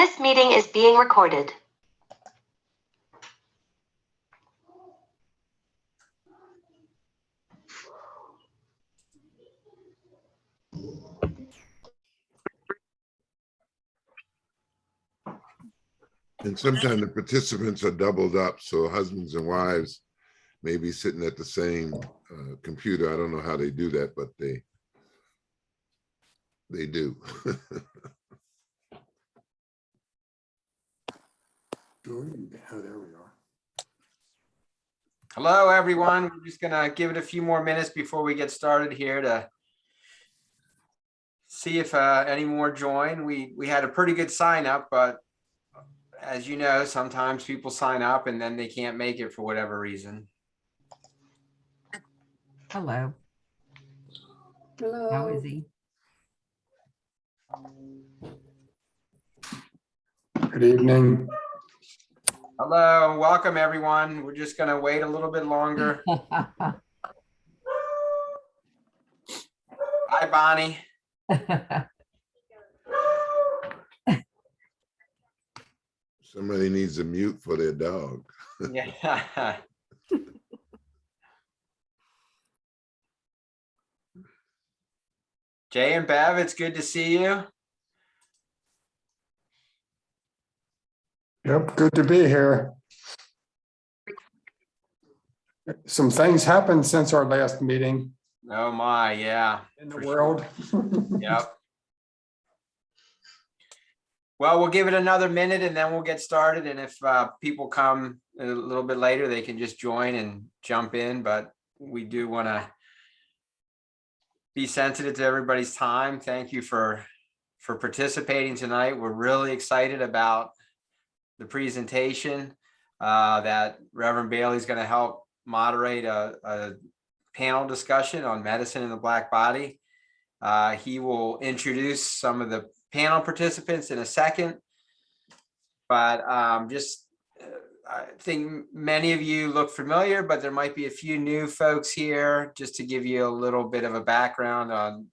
This meeting is being recorded. And sometimes the participants are doubled up, so husbands and wives may be sitting at the same computer. I don't know how they do that, but they do. Oh, there we are. Hello, everyone. We're just going to give it a few more minutes before we get started here to see if any more join. We had a pretty good sign up, but as you know, sometimes people sign up and then they can't make it for whatever reason. Hello. Hello. How is he? Good evening. Hello, welcome everyone. We're just going to wait a little bit longer. Hi, Bonnie. Somebody needs a mute for their dog. Yeah. Jay and Bev, it's good to see you. Yep, good to be here. Some things happened since our last meeting Oh my, yeah. in the for world. Yep. Well, we'll give it another minute and then we'll get started. And if people come a little bit later, they can just join and jump in. But we do want to be sensitive to everybody's time. Thank you for participating tonight. We're really excited about the presentation that Reverend Bailey is going to help moderate a panel discussion on medicine in the Black body. He will introduce some of the panel participants in a second, but I think many of you look familiar, but there might be a few new folks here, just to give you a little bit of a background on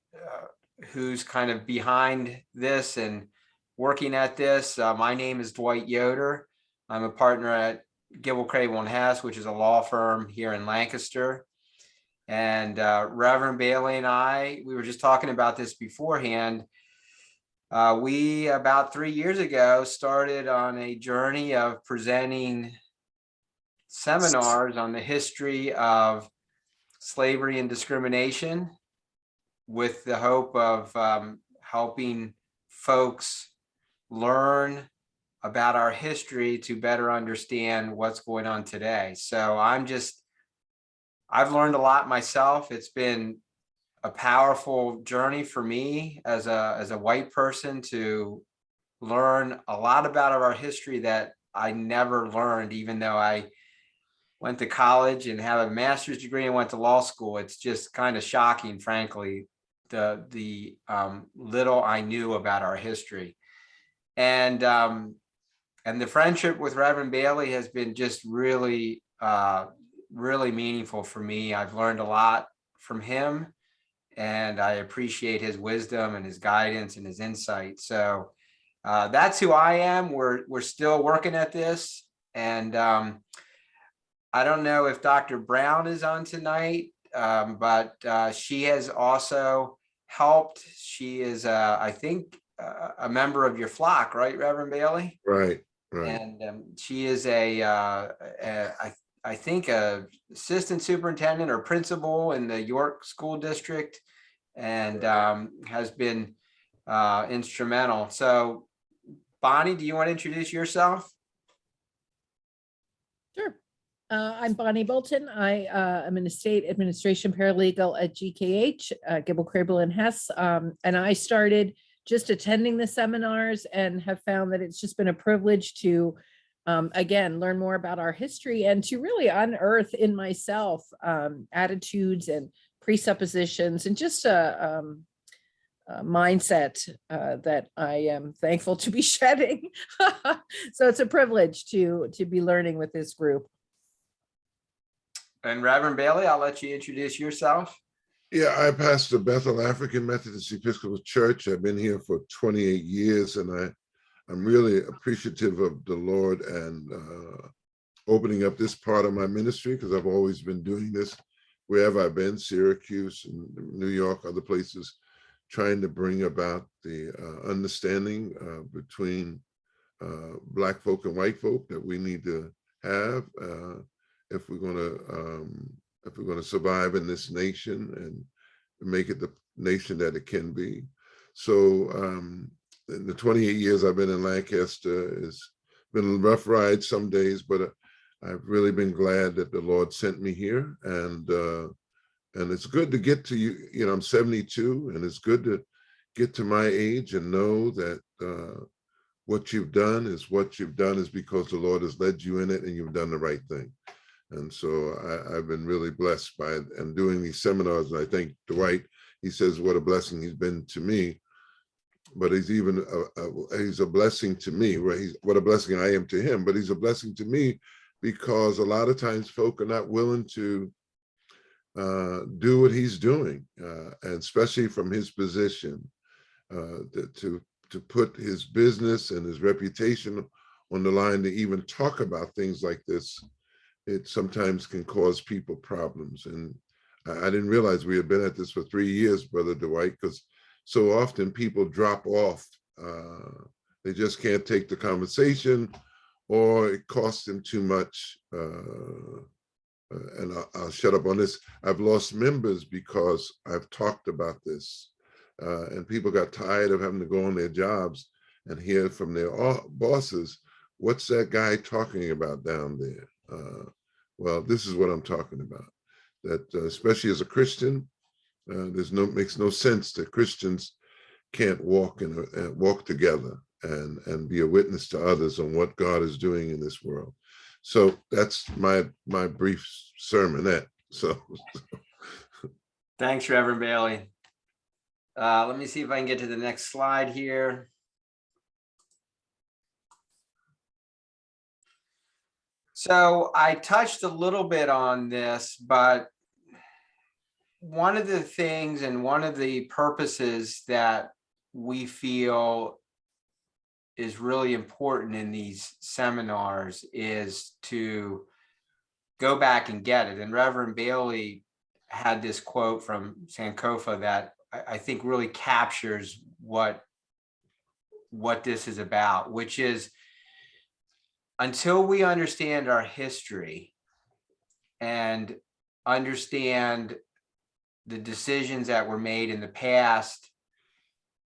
who's kind of behind this and working at this. My name is Dwight Yoder. I'm a partner at Gibble, Crable & Hess, which is a law firm here in Lancaster. And Reverend Bailey and I, we were just talking about this beforehand. We, about 3 years ago, started on a journey of presenting seminars on the history of slavery and discrimination, with the hope of helping folks learn about our history to better understand what's going on today. So I've learned a lot myself. It's been a powerful journey for me as a white person to learn a lot about our history that I never learned, even though I went to college and have a master's degree and went to law school. It's just kind of shocking, frankly, the little I knew about our history. And the friendship with Reverend Bailey has been just really, really meaningful for me. I've learned a lot from him, and I appreciate his wisdom and his guidance and his insight. So that's who I am. We're still working at this. And I don't know if Dr. Brown is on tonight, but she has also helped. She is, I think, a member of your flock, right, Reverend Bailey? Right, right. And she is I think a assistant superintendent or principal in the York School District, and has been instrumental. So Bonnie, do you want to introduce yourself? Sure. I'm Bonnie Bolton. I am an estate administration paralegal at GKH, Gibble, Crable & Hess. And I started just attending the seminars and have found that it's just been a privilege to, again, learn more about our history and to really unearth in myself attitudes and presuppositions and just a mindset that I am thankful to be shedding. So it's a privilege to be learning with this group. And Reverend Bailey, I'll let you introduce yourself. Yeah, I pastor Bethel African Methodist Episcopal Church. I've been here for 28 years, and I'm really appreciative of the Lord and opening up this part of my ministry, because I've always been doing this wherever I've been, Syracuse and New York, other places, trying to bring about the understanding between Black folk and white folk that we need to have if we're going to survive in this nation and make it the nation that it can be. So in the 28 years I've been in Lancaster, it's been a rough ride some days, but I've really been glad that the Lord sent me here, and it's good to get to you. You know, I'm 72, and it's good to get to my age and know that what you've done is because the Lord has led you in it, and you've done the right thing. And so I've been really blessed by it and doing these seminars. And I think Dwight, he says what a blessing he's been to me, but he's even he's a blessing to me, right? What a blessing I am to him, but he's a blessing to me because a lot of times folk are not willing to do what he's doing, and especially from his position, to put his business and his reputation on the line to even talk about things like this. It sometimes can cause people problems. And I didn't realize we had been at this for 3 years, Brother Dwight, because so often people drop off. They just can't take the conversation, or it costs them too much. And I'll shut up on this. I've lost members because I've talked about this. And people got tired of having to go on their jobs and hear from their bosses, what's that guy talking about down there? Well, this is what I'm talking about. That especially as a Christian, makes no sense that Christians can't walk together and be a witness to others on what God is doing in this world. So that's my brief sermonette. So Thanks, Reverend Bailey. Let me see if I can get to the next slide here. So I touched a little bit on this, but one of the things and one of the purposes that we feel is really important in these seminars is to go back and get it. And Reverend Bailey had this quote from Sankofa that I think really captures what this is about, which is, until we understand our history and understand the decisions that were made in the past,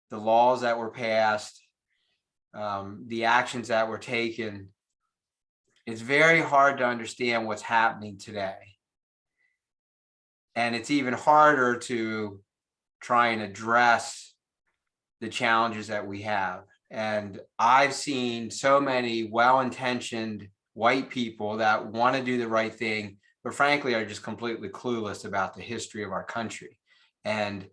the laws that were passed, the actions that were taken, it's very hard to understand what's happening today. And it's even harder to try and address the challenges that we have. And I've seen so many well-intentioned white people that want to do the right thing, but frankly are just completely clueless about the history of our country. And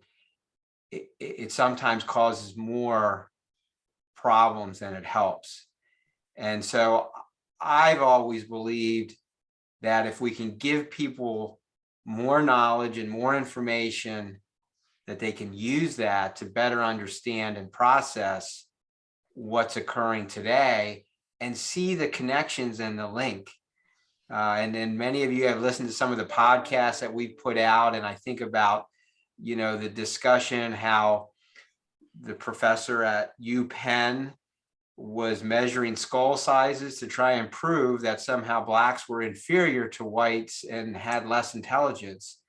it sometimes causes more problems than it helps. And so I've always believed that if we can give people more knowledge and more information, that they can use that to better understand and process what's occurring today and see the connections and the link. And then many of you have listened to some of the podcasts that we've put out, and I think about, you know, the discussion, how the professor at Penn was measuring skull sizes to try and prove that somehow Blacks were inferior to whites and had less intelligence.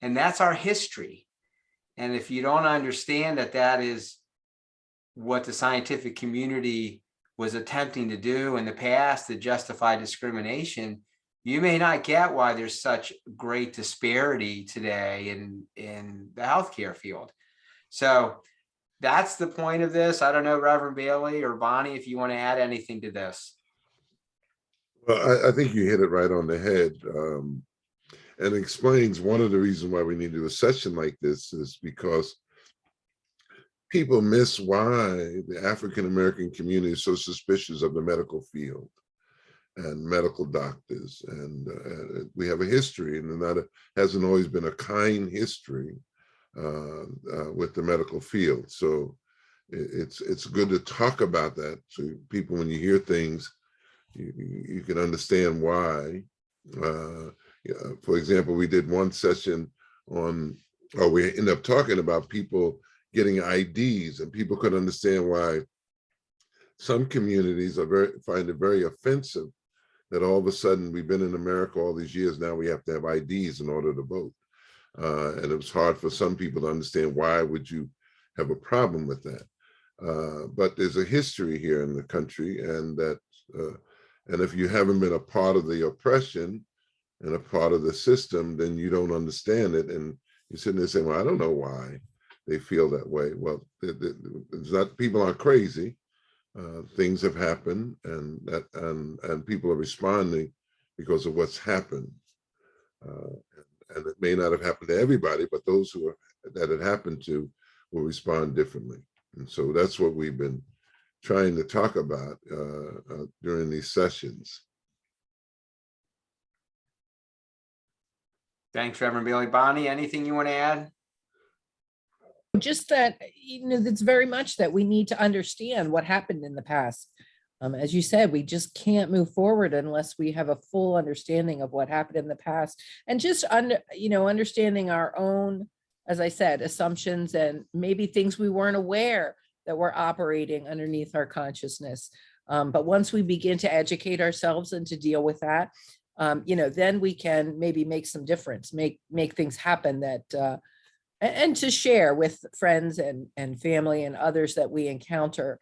And that's our history. And if you don't understand that that is what the scientific community was attempting to do in the past to justify discrimination, you may not get why there's such great disparity today in the healthcare field. So that's the point of this. I don't know, Reverend Bailey or Bonnie, if you want to add anything to this. well, I think you hit it right on the head. And explains one of the reasons why we need to do a session like this is because people miss why the African-American community is so suspicious of the medical field and medical doctors. And we have a history, and that hasn't always been a kind history with the medical field. So it's good to talk about that, so people, when you hear things, you can understand why. For example, we did one session on, or we ended up talking about people getting IDs, and people could understand why some communities find it very offensive that all of a sudden, we've been in America all these years, now we have to have IDs in order to vote. And it was hard for some people to understand, why would you have a problem with that? But there's a history here in the country, and that, and if you haven't been a part of the oppression and a part of the system, then you don't understand it. And you're sitting there saying, well, I don't know why they feel that way. Well, it's not, people aren't crazy. Things have happened, and people are responding because of what's happened. And it may not have happened to everybody, but those that it happened to will respond differently. And so that's what we've been trying to talk about during these sessions. Thanks, Reverend Bailey. Bonnie, anything you want to add? Just that, it's very much that we need to understand what happened in the past. As you said, we just can't move forward unless we have a full understanding of what happened in the past, and just understanding our own, as I said, assumptions and maybe things we weren't aware that were operating underneath our consciousness. But once we begin to educate ourselves and to deal with that, then we can maybe make some difference, make things happen that, and to share with friends and family and others that we encounter,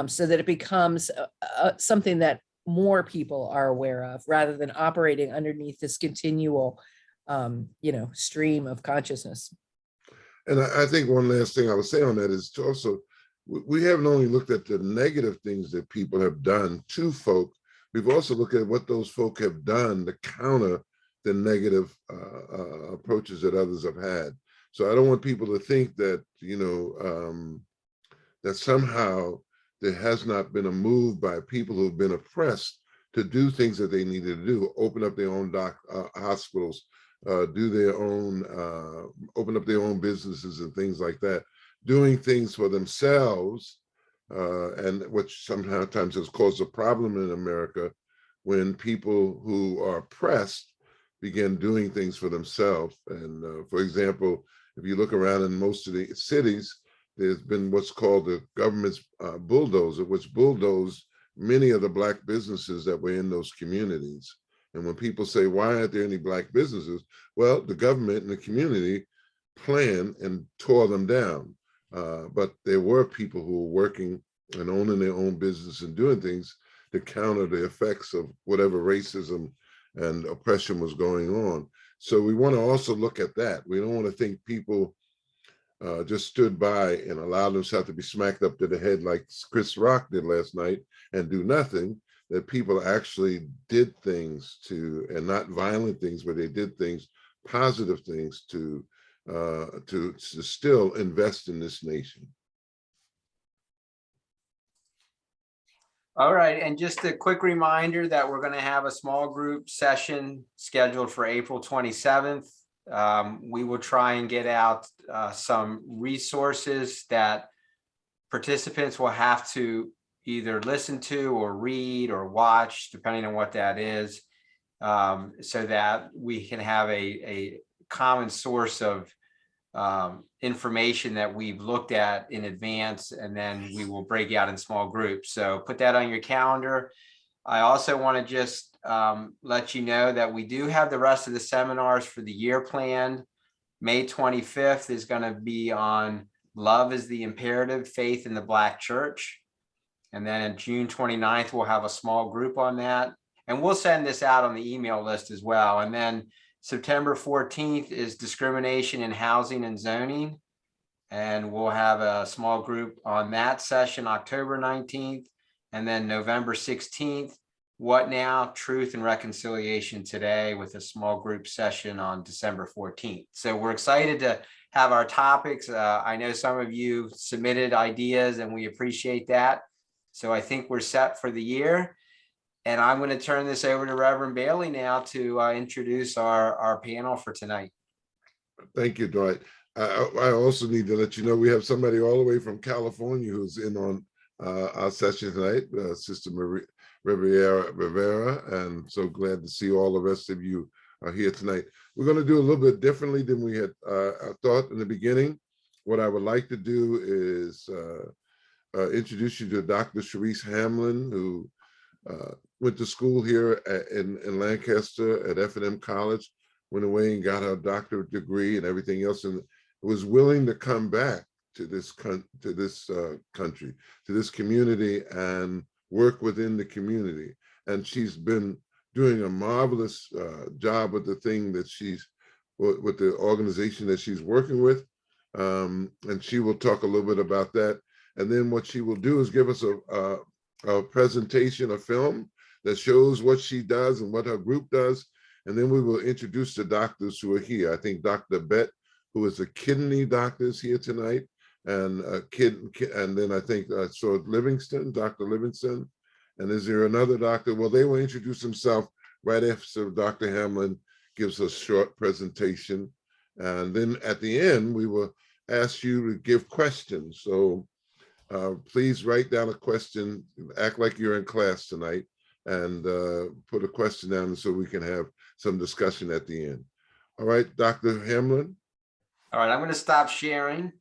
so that it becomes something that more people are aware of, rather than operating underneath this continual, stream of consciousness. And I think one last thing I would say on that is to also, we haven't only looked at the negative things that people have done to folk, we've also looked at what those folk have done to counter the negative approaches that others have had. So I don't want people to think that, that somehow there has not been a move by people who've been oppressed to do things that they needed to do, open up their own hospitals, do their own, open up their own businesses and things like that, doing things for themselves, and which sometimes has caused a problem in America when people who are oppressed begin doing things for themselves. And for example, if you look around in most of the cities, there's been what's called the government's bulldozer, which bulldozed many of the Black businesses that were in those communities. And when people say, why aren't there any Black businesses? Well, the government and the community planned and tore them down. But there were people who were working and owning their own business and doing things to counter the effects of whatever racism and oppression was going on. So we want to also look at that. We don't want to think people just stood by and allowed themselves to be smacked up to the head like Chris Rock did last night and do nothing. That people actually did things to, and not violent things, but they did things, positive things to still invest in this nation. All right, and just a quick reminder that we're going to have a small group session scheduled for April 27th. We will try and get out some resources that participants will have to either listen to or read or watch, depending on what that is, so that we can have a common source of information that we've looked at in advance, and then we will break out in small groups. So put that on your calendar. I also want to just let you know that we do have the rest of the seminars for the year planned. May 25th is going to be on Love is the Imperative, Faith in the Black Church. And then on June 29th, we'll have a small group on that. And we'll send this out on the email list as well. And then September 14th is Discrimination in Housing and Zoning. And we'll have a small group on that session, October 19th. And then November 16th, What Now? Truth and Reconciliation Today, with a small group session on December 14th. So we're excited to have our topics. I know some of you submitted ideas and we appreciate that. So I think we're set for the year. And I'm going to turn this over to Reverend Bailey now to introduce our panel for tonight. Thank you, Dwight. I also need to let you know we have somebody all the way from California who's in on our session tonight, Sister Rivera, and so glad to see all the rest of you are here tonight. We're going to do a little bit differently than we had thought in the beginning. What I would like to do is introduce you to Dr. Cherise Hamblin, who went to school here in Lancaster at F&M College, went away and got her doctorate degree and everything else, and was willing to come back to this country, to this community, and work within the community. And she's been doing a marvelous job with the thing that with the organization that she's working with. And she will talk a little bit about that. And then what she will do is give us a presentation, a film that shows what she does and what her group does. And then we will introduce the doctors who are here. I think Dr. Bett, who is a kidney doctor, is here tonight. And and then I think I saw Livingston, Dr. Livingston. And is there another doctor? Well, they will introduce themselves right after Dr. Hamblin gives a short presentation. And then at the end, we will ask you to give questions. So please write down a question, act like you're in class tonight, and put a question down so we can have some discussion at the end. All right, Dr. Hamblin. All right, I'm going to stop sharing.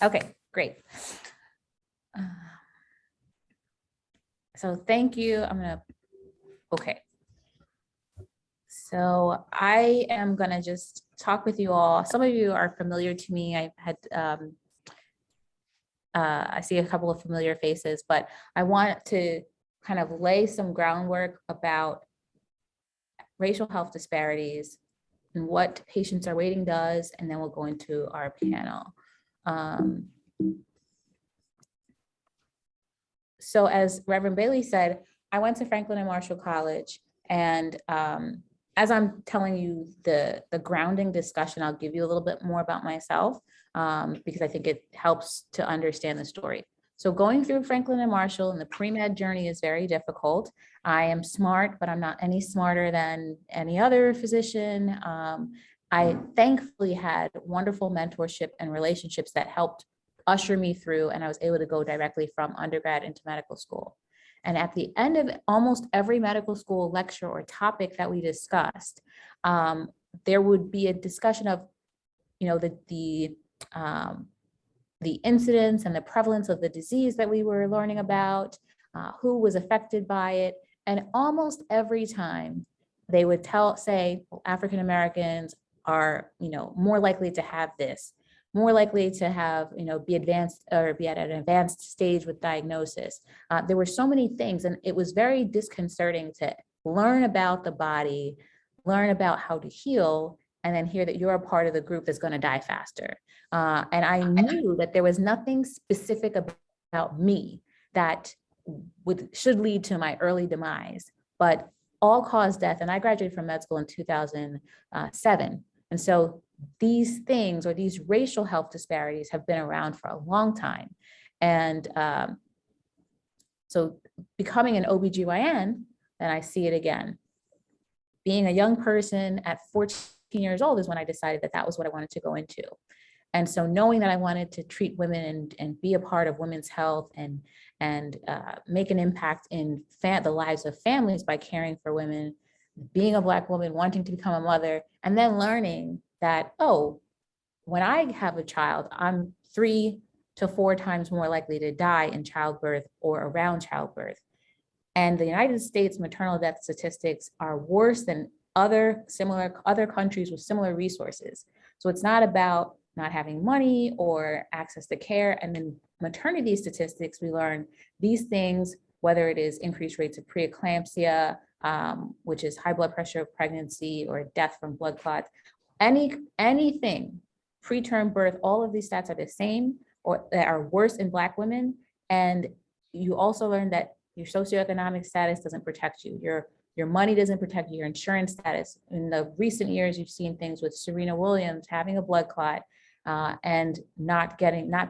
Okay, great. So thank you. Okay. So I am gonna just talk with you all. Some of you are familiar to me. I had, I see a couple of familiar faces, but I want to kind of lay some groundwork about racial health disparities and what Patients Are Waiting does, and then we'll go into our panel. So as Reverend Bailey said, I went to Franklin and Marshall College, and as I'm telling you the grounding discussion, I'll give you a little bit more about myself because I think it helps to understand the story. So going through Franklin and Marshall and the pre-med journey is very difficult. I am smart, but I'm not any smarter than any other physician. I thankfully had wonderful mentorship and relationships that helped usher me through, and I was able to go directly from undergrad into medical school. And at the end of almost every medical school lecture or topic that we discussed, there would be a discussion of, you know, the incidence and the prevalence of the disease that we were learning about, who was affected by it. And almost every time they would say, well, African Americans are, you know, more likely to have this, more likely to have, you know, be advanced or be at an advanced stage with diagnosis. There were so many things, and it was very disconcerting to learn about the body, learn about how to heal, and then hear that you're a part of the group that's going to die faster. And I knew that there was nothing specific about me that should lead to my early demise, but all-cause death. And I graduated from med school in 2007. And so these things, or these racial health disparities, have been around for a long time. And so becoming an OBGYN, then I see it again. Being a young person at 14 years old is when I decided that that was what I wanted to go into. And so knowing that I wanted to treat women and be a part of women's health and make an impact in the lives of families by caring for women, being a Black woman, wanting to become a mother, and then learning that, oh, when I have a child, I'm 3 to 4 times more likely to die in childbirth or around childbirth. And the United States maternal death statistics are worse than other countries with similar resources. So it's not about not having money or access to care. And then maternity statistics, we learn these things, whether it is increased rates of preeclampsia, which is high blood pressure of pregnancy, or death from blood clots, anything, preterm birth, all of these stats are the same or that are worse in Black women. And you also learn that your socioeconomic status doesn't protect you. Your money doesn't protect you, your insurance status. In the recent years, you've seen things with Serena Williams having a blood clot and not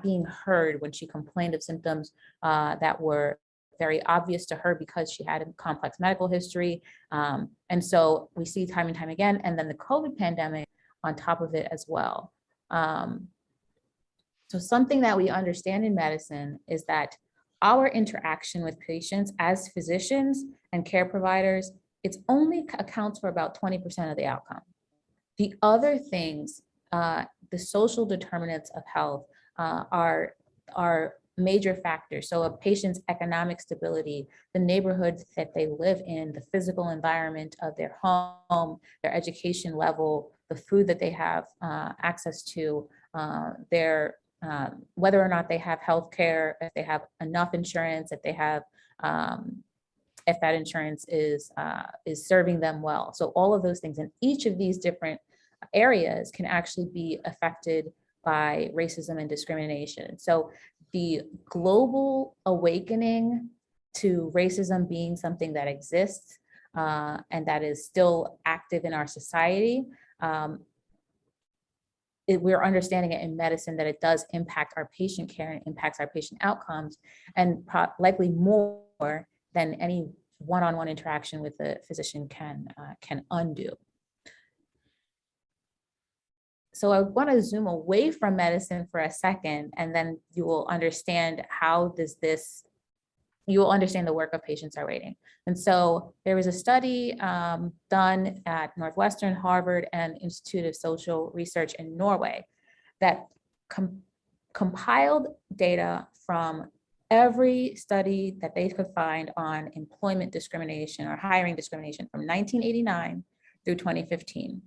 being heard when she complained of symptoms that were very obvious to her because she had a complex medical history. And so we see time and time again, and then the COVID pandemic on top of it as well. So something that we understand in medicine is that our interaction with patients as physicians and care providers, it's only accounts for about 20% of the outcome. The other things, the social determinants of health are major factors. So a patient's economic stability, the neighborhoods that they live in, the physical environment of their home, their education level, the food that they have access to, whether or not they have health care, if they have enough insurance, if they have, if that insurance is serving them well. So all of those things, and each of these different areas can actually be affected by racism and discrimination. So the global awakening to racism being something that exists and that is still active in our society, we're understanding it in medicine that it does impact our patient care and impacts our patient outcomes, and likely more than any one-on-one interaction with a physician can undo. So I want to zoom away from medicine for a second, and then you will understand you will understand the work of patients are rating. And so there was a study done at Northwestern, Harvard, and Institute of Social Research in Norway that compiled data from every study that they could find on employment discrimination or hiring discrimination from 1989 through 2015.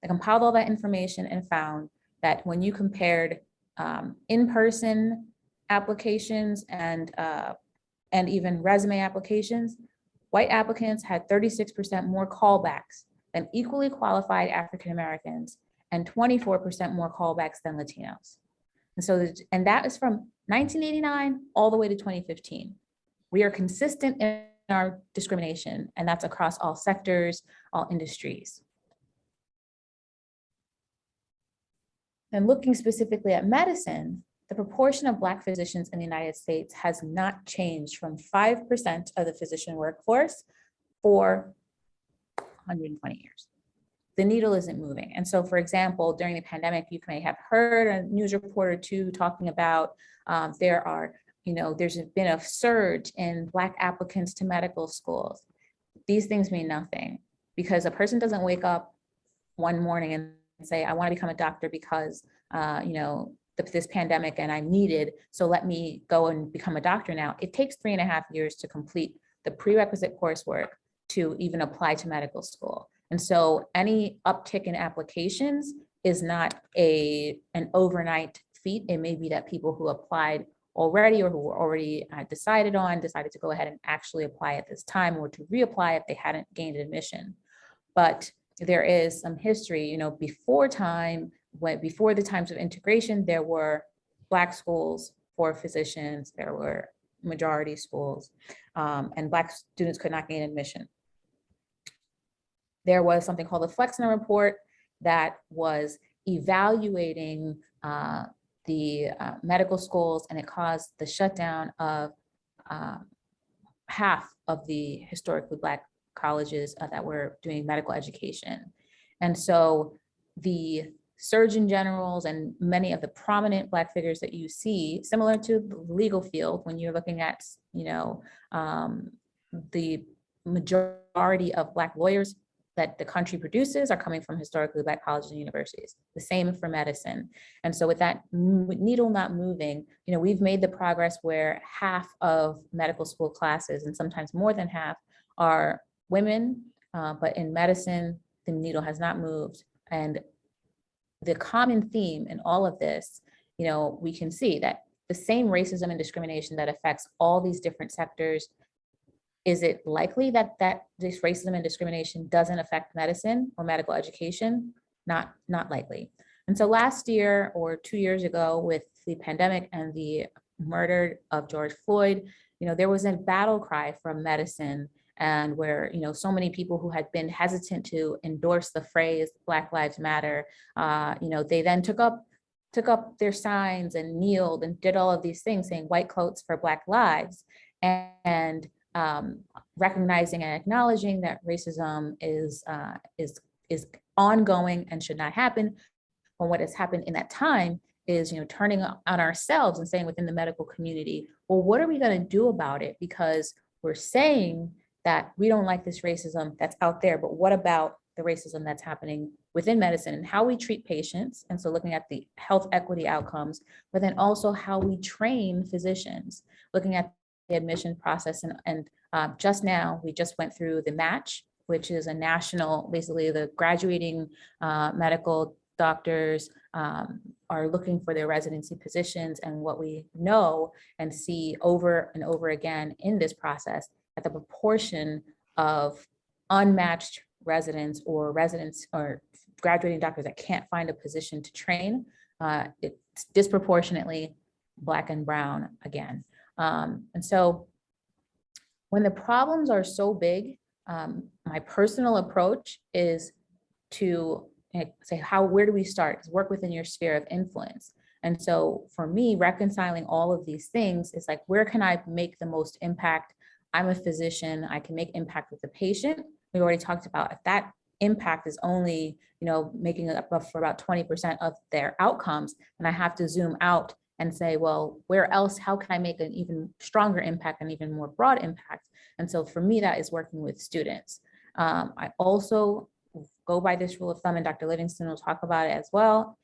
They compiled all that information and found that when you compared in-person applications and even resume applications, white applicants had 36% more callbacks than equally qualified African Americans and 24% more callbacks than Latinos. And so, and that is from 1989 all the way to 2015. We are consistent in our discrimination, and that's across all sectors, all industries. And looking specifically at medicine, the proportion of Black physicians in the United States has not changed from 5% of the physician workforce for 120 years. The needle isn't moving. And so, for example, during the pandemic, you may have heard a news report or two talking about there's been a surge in Black applicants to medical schools. These things mean nothing, because a person doesn't wake up one morning and say, I want to become a doctor because, this pandemic and I needed, so let me go and become a doctor now. It takes 3.5 years to complete the prerequisite coursework to even apply to medical school. And so any uptick in applications is not an overnight feat. It may be that people who applied already or who were already decided to go ahead and actually apply at this time, or to reapply if they hadn't gained admission. But there is some history, before the times of integration, there were Black schools for physicians, there were majority schools, and Black students could not gain admission. There was something called the Flexner Report that was evaluating the medical schools, and it caused the shutdown of half of the historically Black colleges that were doing medical education. And so the surgeon generals and many of the prominent Black figures that you see, similar to the legal field, when you're looking at, the majority of Black lawyers that the country produces are coming from historically Black colleges and universities. The same for medicine. And so with that needle not moving, we've made the progress where half of medical school classes, and sometimes more than half, are women, but in medicine, the needle has not moved. And the common theme in all of this, we can see that the same racism and discrimination that affects all these different sectors, is it likely that this racism and discrimination doesn't affect medicine or medical education? Not likely. And so last year or 2 years ago, with the pandemic and the murder of George Floyd, there was a battle cry from medicine, and where, so many people who had been hesitant to endorse the phrase Black Lives Matter, they then took up their signs and kneeled and did all of these things saying white coats for Black lives, and recognizing and acknowledging that racism is ongoing and should not happen. But what has happened in that time is, turning on ourselves and saying within the medical community, well, what are we going to do about it? Because we're saying that we don't like this racism that's out there, but what about the racism that's happening within medicine and how we treat patients? And so looking at the health equity outcomes, but then also how we train physicians, looking at the admission process. And just now, we just went through the match, which is a national, basically the graduating medical doctors are looking for their residency positions. And what we know and see over and over again in this process, that the proportion of unmatched residents or graduating doctors that can't find a position to train, it's disproportionately Black and brown again. And so when the problems are so big, my personal approach is to say, where do we start? Work within your sphere of influence. And so for me, reconciling all of these things is like, where can I make the most impact? I'm a physician, I can make impact with the patient. We already talked about if that impact is only, making it up for about 20% of their outcomes, and I have to zoom out and say, well, where else, how can I make an even stronger impact and even more broad impact? And so for me, that is working with students. I also go by this rule of thumb, and Dr. Livingston will talk about it as well.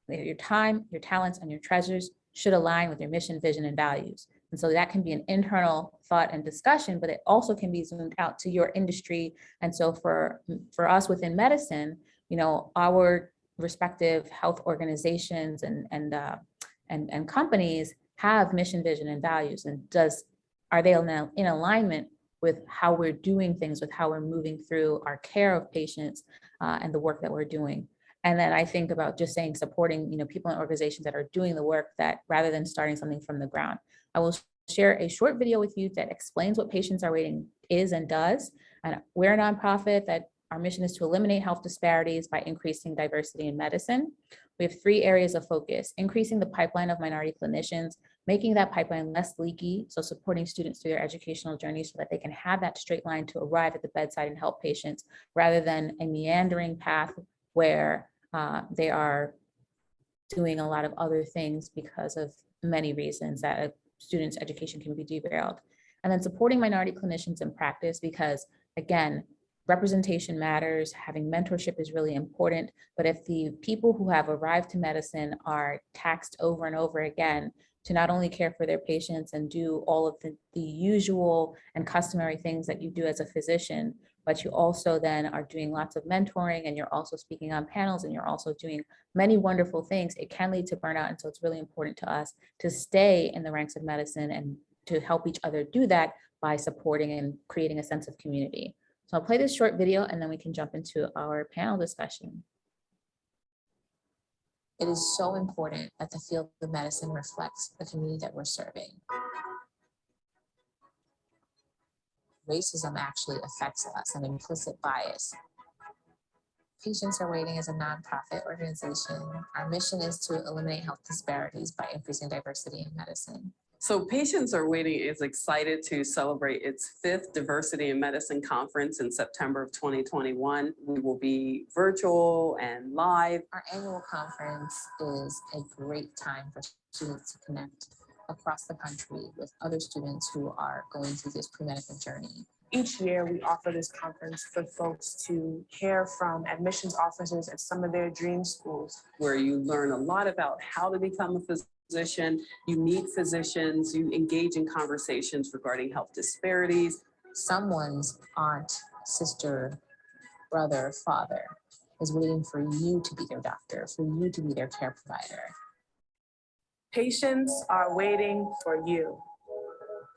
Your time, your talents, and your treasures should align with your mission, vision, and values. And so that can be an internal thought and discussion, but it also can be zoomed out to your industry. And so for us within medicine, our respective health organizations and companies have mission, vision, and values. And are they in alignment with how we're doing things, with how we're moving through our care of patients and the work that we're doing? And then I think about just saying, supporting, people and organizations that are doing the work, that rather than starting something from the ground. I will share a short video with you that explains what Patients Are Waiting is and does. And we're a nonprofit that our mission is to eliminate health disparities by increasing diversity in medicine. We have 3 areas of focus: increasing the pipeline of minority clinicians, making that pipeline less leaky, so supporting students through their educational journey so that they can have that straight line to arrive at the bedside and help patients, rather than a meandering path where they are doing a lot of other things because of many reasons that a student's education can be derailed. And then supporting minority clinicians in practice, because again, representation matters, having mentorship is really important, but if the people who have arrived to medicine are taxed over and over again to not only care for their patients and do all of the usual and customary things that you do as a physician, but you also then are doing lots of mentoring, and you're also speaking on panels, and you're also doing many wonderful things, it can lead to burnout. And so it's really important to us to stay in the ranks of medicine and to help each other do that by supporting and creating a sense of community. So I'll play this short video and then we can jump into our panel discussion. It is so important that the field of medicine reflects the community that we're serving. Racism actually affects us, an implicit bias. Patients Are Waiting is a nonprofit organization. Our mission is to eliminate health disparities by increasing diversity in medicine. So Patients Are Waiting is excited to celebrate its 5th Diversity in Medicine Conference in September of 2021. We will be virtual and live. Our annual conference is a great time for students to connect across the country with other students who are going through this pre-medical journey. Each year, we offer this conference for folks to hear from admissions officers at some of their dream schools. Where you learn a lot about how to become a physician, you meet physicians, you engage in conversations regarding health disparities. Someone's aunt, sister, brother, father is waiting for you to be their doctor, for you to be their care provider. Patients are waiting for you.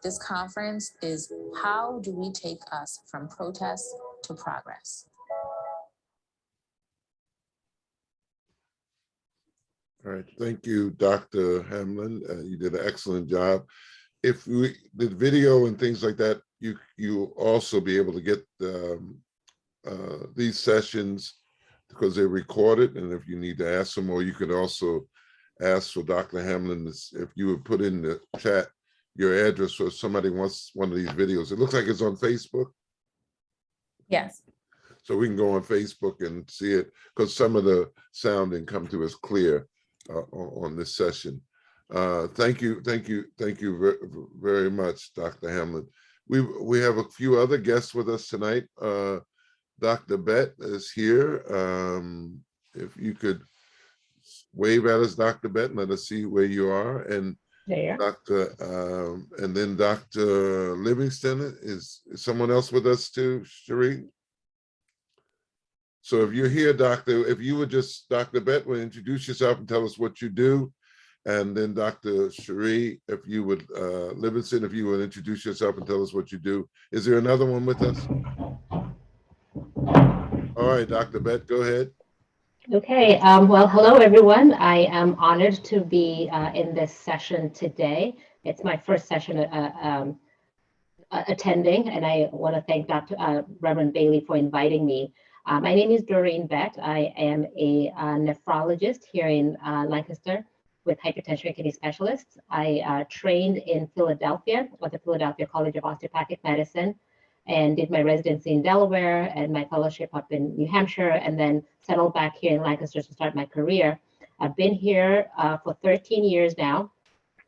This conference is how do we take us from protest to progress? All right, thank you, Dr. Hamblin. You did an excellent job. if we the video and things like that, you also be able to get these sessions because they're recorded, and if you need to ask some more, you can also ask for Dr. Hamblin if you would put in the chat your address or if somebody wants one of these videos. It looks like it's on Facebook. Yes. So we can go on Facebook and see it because some of the sound didn't come to us clear on this session. Thank you very much, Dr. Hamblin. We have a few other guests with us tonight. Dr. Bett is here. If you could wave at us, Dr. Bett, and let us see where you are. And There. and then Dr. Livingston is someone else with us too, Cherie? So if you're here, Doctor, if you would just, Dr. Bett, will introduce yourself and tell us what you do. And then Dr. Cherie, if you would, Livingston, if you would introduce yourself and tell us what you do. Is there another one with us? All right, Dr. Bett, go ahead. Okay, well, hello, everyone. I am honored to be in this session today. It's my first session attending, and I want to thank Reverend Bailey for inviting me. My name is Doreen Bett. I am a nephrologist here in Lancaster with hypertension and kidney specialists. I trained in Philadelphia at the Philadelphia College of Osteopathic Medicine and did my residency in Delaware and my fellowship up in New Hampshire, and then settled back here in Lancaster to start my career. I've been here for 13 years now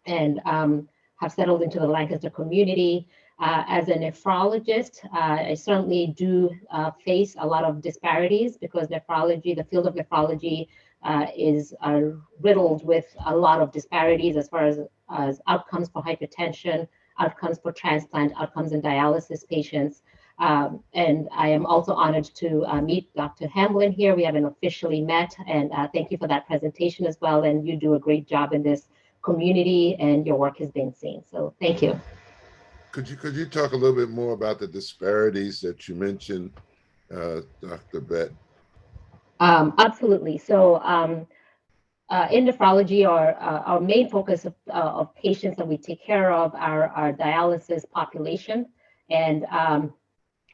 and have settled into the Lancaster community. As a nephrologist, I certainly do face a lot of disparities because nephrology, the field of nephrology is riddled with a lot of disparities as far as outcomes for hypertension, outcomes for transplant, outcomes in dialysis patients. And I am also honored to meet Dr. Hamblin here. We haven't officially met, and thank you for that presentation as well. And you do a great job in this community and your work has been seen. So thank you. Could you talk a little bit more about the disparities that you mentioned, Dr. Bett? Absolutely. So in nephrology, our main focus of patients that we take care of are our dialysis population. And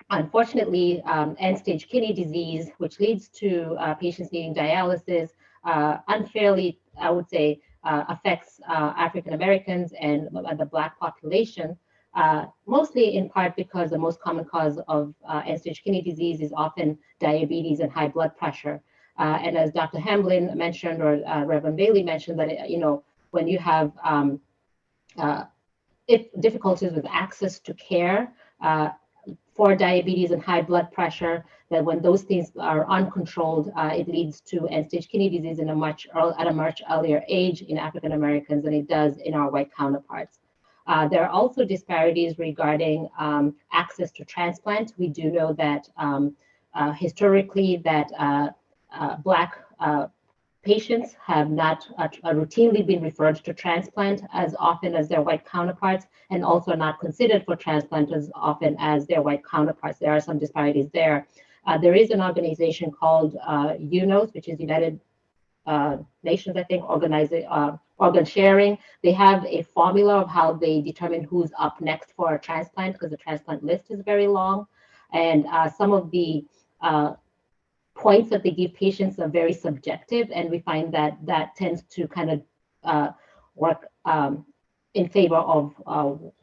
unfortunately, end-stage kidney disease, which leads to patients needing dialysis, unfairly, I would say, affects African Americans and the Black population. Mostly in part because the most common cause of end-stage kidney disease is often diabetes and high blood pressure. And as Dr. Hamblin mentioned, or Reverend Bailey mentioned, that when you have difficulties with access to care for diabetes and high blood pressure, that when those things are uncontrolled, it leads to end-stage kidney disease at a much earlier age in African Americans than it does in our white counterparts. There are also disparities regarding access to transplant. We do know that historically that Black patients have not routinely been referred to transplant as often as their white counterparts, and also not considered for transplant as often as their white counterparts. There are some disparities there. There is an organization called UNOS, which is United Nations, I think, organ sharing. They have a formula of how they determine who's up next for a transplant, because the transplant list is very long. And some of the points that they give patients are very subjective, and we find that that tends to kind of work in favor of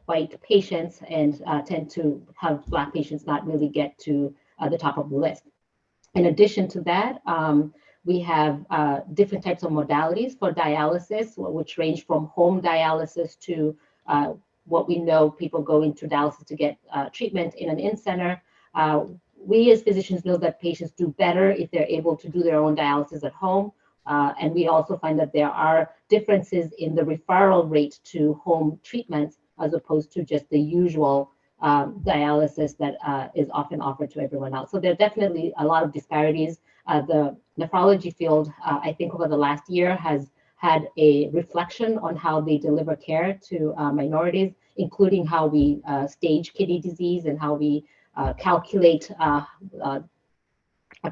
white patients and tend to have Black patients not really get to the top of the list. In addition to that, we have different types of modalities for dialysis, which range from home dialysis to what we know people go into dialysis to get treatment in an in-center. We as physicians know that patients do better if they're able to do their own dialysis at home. And we also find that there are differences in the referral rate to home treatments as opposed to just the usual dialysis that is often offered to everyone else. So there are definitely a lot of disparities. The nephrology field, I think over the last year, has had a reflection on how they deliver care to minorities, including how we stage kidney disease and how we calculate a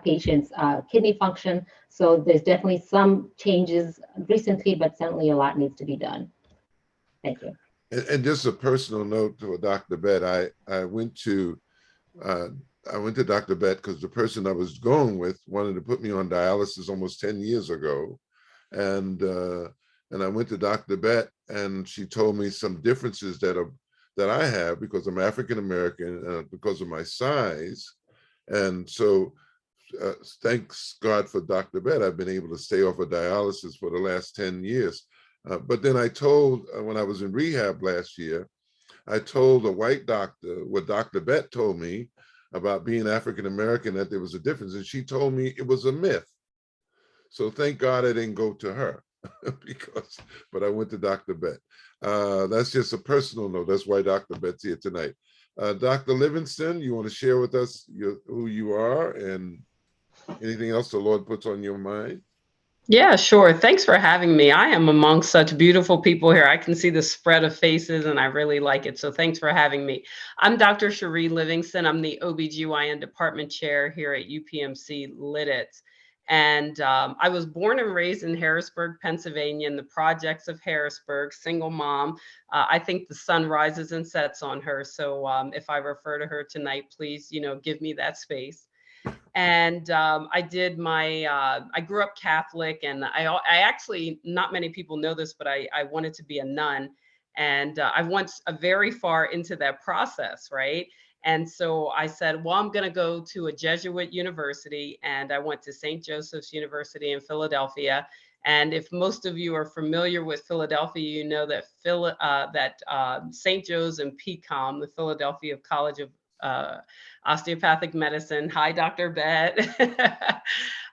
patient's kidney function. So there's definitely some changes recently, but certainly a lot needs to be done. Thank you. And just a personal note to Dr. Bett, I went to Dr. Bett because the person I was going with wanted to put me on dialysis almost 10 years ago. And I went to Dr. Bett, and she told me some differences that I have because I'm African American, because of my size. And so thanks God for Dr. Bett, I've been able to stay off of dialysis for the last 10 years. But then I told, when I was in rehab last year, I told a white doctor what Dr. Bett told me about being African American, that there was a difference. And she told me it was a myth. So thank God I didn't go to her but I went to Dr. Bett. That's just a personal note. That's why Dr. Bett's here tonight. Dr. Livingston, you want to share with us who you are and anything else the Lord puts on your mind? Yeah, sure. Thanks for having me. I am among such beautiful people here. I can see the spread of faces and I really like it. So thanks for having me. I'm Dr. Cherise Livingston. I'm the OBGYN department chair here at UPMC Lidditz. And I was born and raised in Harrisburg, Pennsylvania, in the projects of Harrisburg, single mom. I think the sun rises and sets on her. So if I refer to her tonight, please, give me that space. And I did I grew up Catholic, and I actually, not many people know this, but I wanted to be a nun. And I went very far into that process, right? And so I said, well, I'm going to go to a Jesuit university. And I went to St. Joseph's University in Philadelphia. And if most of you are familiar with Philadelphia, you know that St. Joe's and PCOM, the Philadelphia College of Osteopathic Medicine, hi, Dr. Bett,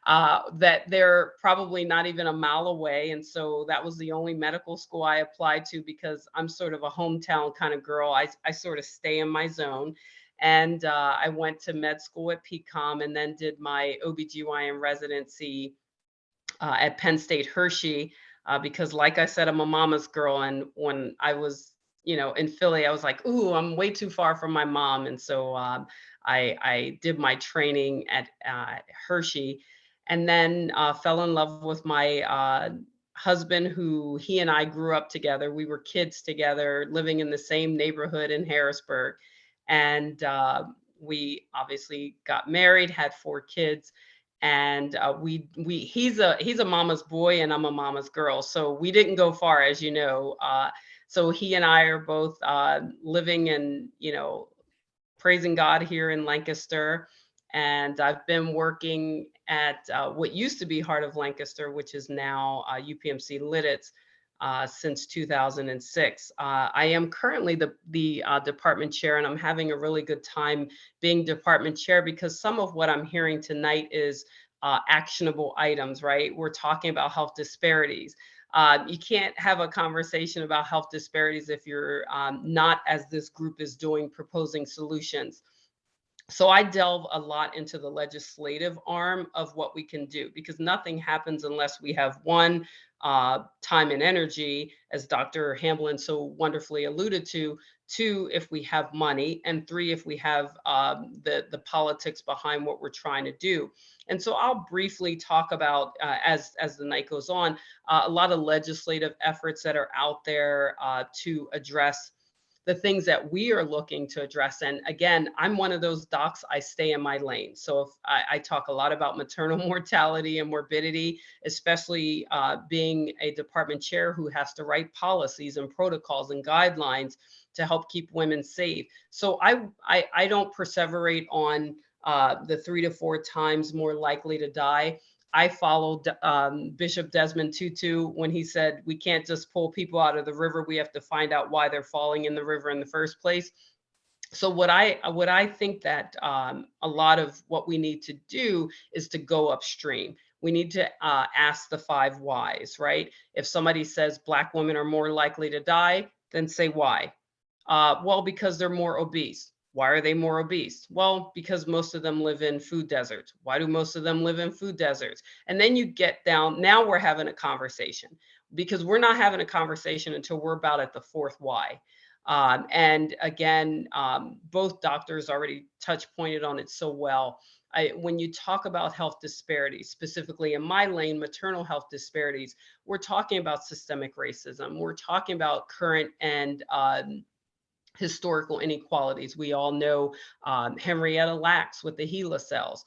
that they're probably not even a mile away. And so that was the only medical school I applied to because I'm sort of a hometown kind of girl. I sort of stay in my zone. And I went to med school at PCOM and then did my OBGYN residency at Penn State Hershey because, like I said, I'm a mama's girl. And when I was in Philly, I was like, ooh, I'm way too far from my mom. And so I did my training at Hershey and then fell in love with my husband, who he and I grew up together. We were kids together, living in the same neighborhood in Harrisburg. And we obviously got married, had 4 kids. And he's a mama's boy and I'm a mama's girl. So we didn't go far, as you know. So he and I are both living and, praising God here in Lancaster. And I've been working at what used to be Heart of Lancaster, which is now UPMC Lidditz, since 2006. I am currently the department chair, and I'm having a really good time being department chair because some of what I'm hearing tonight is actionable items, right? We're talking about health disparities. You can't have a conversation about health disparities if you're not, as this group is doing, proposing solutions. So I delve a lot into the legislative arm of what we can do, because nothing happens unless we have one, time and energy, as Dr. Hamblin so wonderfully alluded to, 2, if we have money, and 3, if we have the politics behind what we're trying to do. And so I'll briefly talk about, as the night goes on, a lot of legislative efforts that are out there to address the things that we are looking to address. And again, I'm one of those docs, I stay in my lane. So if I talk a lot about maternal mortality and morbidity, especially being a department chair who has to write policies and protocols and guidelines to help keep women safe. So I don't perseverate on the 3 to 4 times more likely to die. I followed Bishop Desmond Tutu when he said, we can't just pull people out of the river. We have to find out why they're falling in the river in the first place. So what I think that a lot of what we need to do is to go upstream. We need to ask the 5 whys, right? If somebody says Black women are more likely to die, then say why. Well, because they're more obese. Why are they more obese? Well, because most of them live in food deserts. Why do most of them live in food deserts? And then you get down, now we're having a conversation, because we're not having a conversation until we're about at the 4th why. And again, both doctors already pointed on it so well. When you talk about health disparities, specifically in my lane, maternal health disparities, we're talking about systemic racism. We're talking about current and historical inequalities. We all know Henrietta Lacks with the HeLa cells.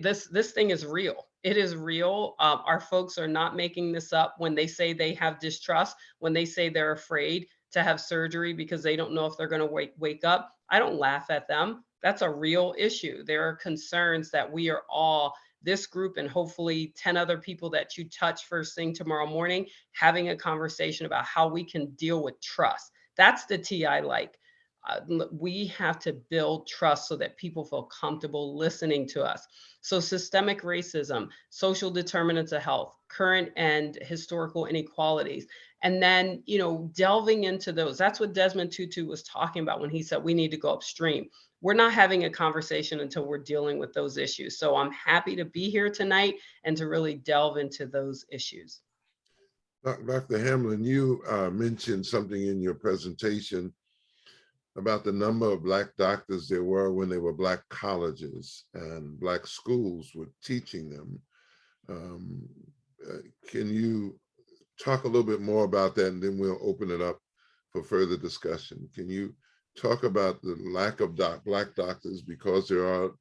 This thing is real. It is real. Our folks are not making this up when they say they have distrust, when they say they're afraid to have surgery because they don't know if they're going to wake up. I don't laugh at them. That's a real issue. There are concerns that we are all, this group and hopefully 10 other people that you touch first thing tomorrow morning, having a conversation about how we can deal with trust. That's the T I like. We have to build trust so that people feel comfortable listening to us. So systemic racism, social determinants of health, current and historical inequalities, and then, you know, delving into those. That's what Desmond Tutu was talking about when he said we need to go upstream. We're not having a conversation until we're dealing with those issues. So I'm happy to be here tonight and to really delve into those issues. Dr. Hamblin, you mentioned something in your presentation about the number of Black doctors there were when they were Black colleges and Black schools were teaching them. Can you talk a little bit more about that, and then we'll open it up for further discussion? Can you talk about the lack of Black doctors because the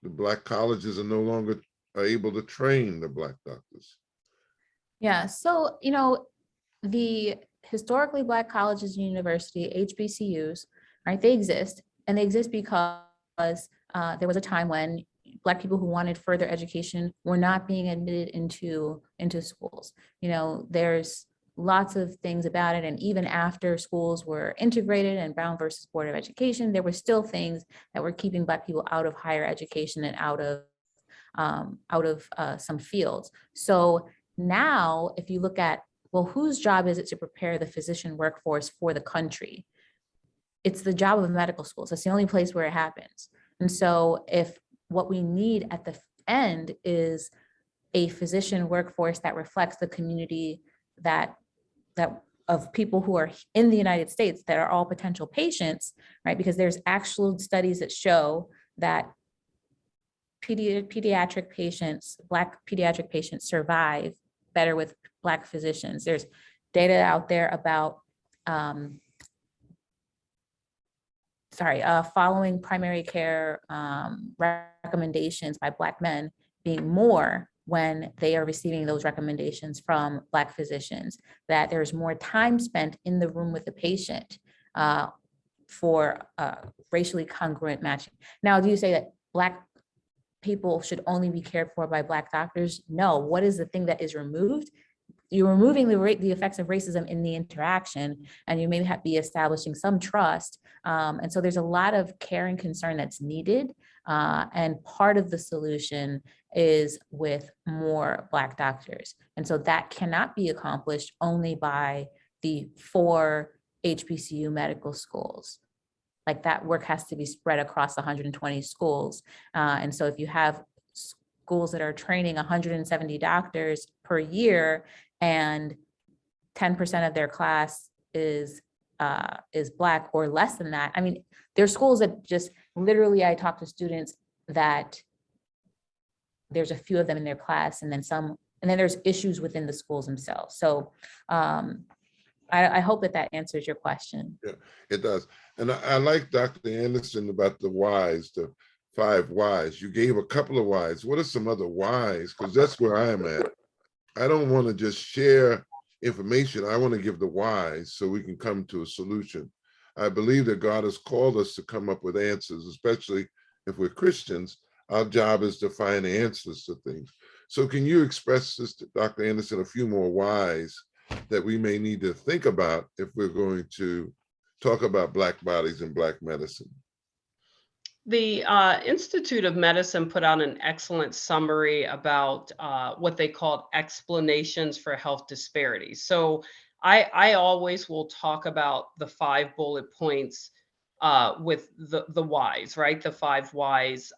Black colleges are no longer able to train the Black doctors? Yeah, so, you know, the historically Black colleges and university, HBCUs, right, they exist, and they exist because there was a time when Black people who wanted further education were not being admitted into schools. You know, there's lots of things about it, and even after schools were integrated and Brown versus Board of Education, there were still things that were keeping Black people out of higher education and out of some fields. So now, if you look at, well, whose job is it to prepare the physician workforce for the country? It's the job of medical schools. That's the only place where it happens. And so if what we need at the end is a physician workforce that reflects the community that of people who are in the United States that are all potential patients, right? Because there's actual studies that show that pediatric patients, Black pediatric patients survive better with Black physicians. There's data out there about following primary care recommendations by Black men being more when they are receiving those recommendations from Black physicians, that there's more time spent in the room with the patient for racially congruent matching. Now, do you say that Black people should only be cared for by Black doctors? No. What is the thing that is removed? You're removing the effects of racism in the interaction, and you may be establishing some trust. And so there's a lot of care and concern that's needed. And part of the solution is with more Black doctors. And so that cannot be accomplished only by the 4 HBCU medical schools. Like, that work has to be spread across 120 schools. And so if you have schools that are training 170 doctors per year, and 10% of their class is Black or less than that. I mean, there's schools that just literally, I talk to students that there's a few of them in their class, and then there's issues within the schools themselves. So I hope that answers your question. Yeah, it does. And I like Dr. Anderson about the whys, the 5 whys. You gave a couple of whys. What are some other whys? Because that's where I am at. I don't want to just share information. I want to give the whys so we can come to a solution. I believe that God has called us to come up with answers, especially if we're Christians. Our job is to find answers to things. So can you express this to Dr. Anderson, a few more whys that we may need to think about if we're going to talk about Black bodies and Black medicine? The Institute of Medicine put out an excellent summary about what they called explanations for health disparities. So I always will talk about the 5 bullet points with the whys, right? The 5 whys,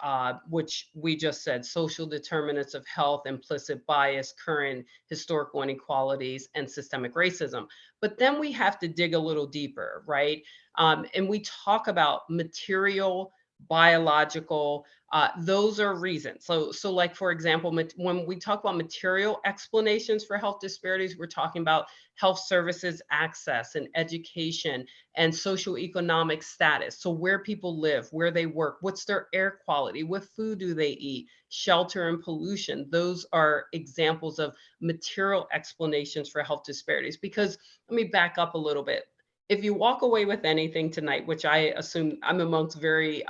which we just said: social determinants of health, implicit bias, current historical inequalities, and systemic racism. But then we have to dig a little deeper, right? And we talk about material biological, those are reasons. So like, for example, when we talk about material explanations for health disparities, we're talking about health services access and education and socioeconomic status. So where people live, where they work, what's their air quality, what food do they eat, shelter and pollution. Those are examples of material explanations for health disparities. Because let me back up a little bit. If you walk away with anything tonight, which I assume I'm amongst very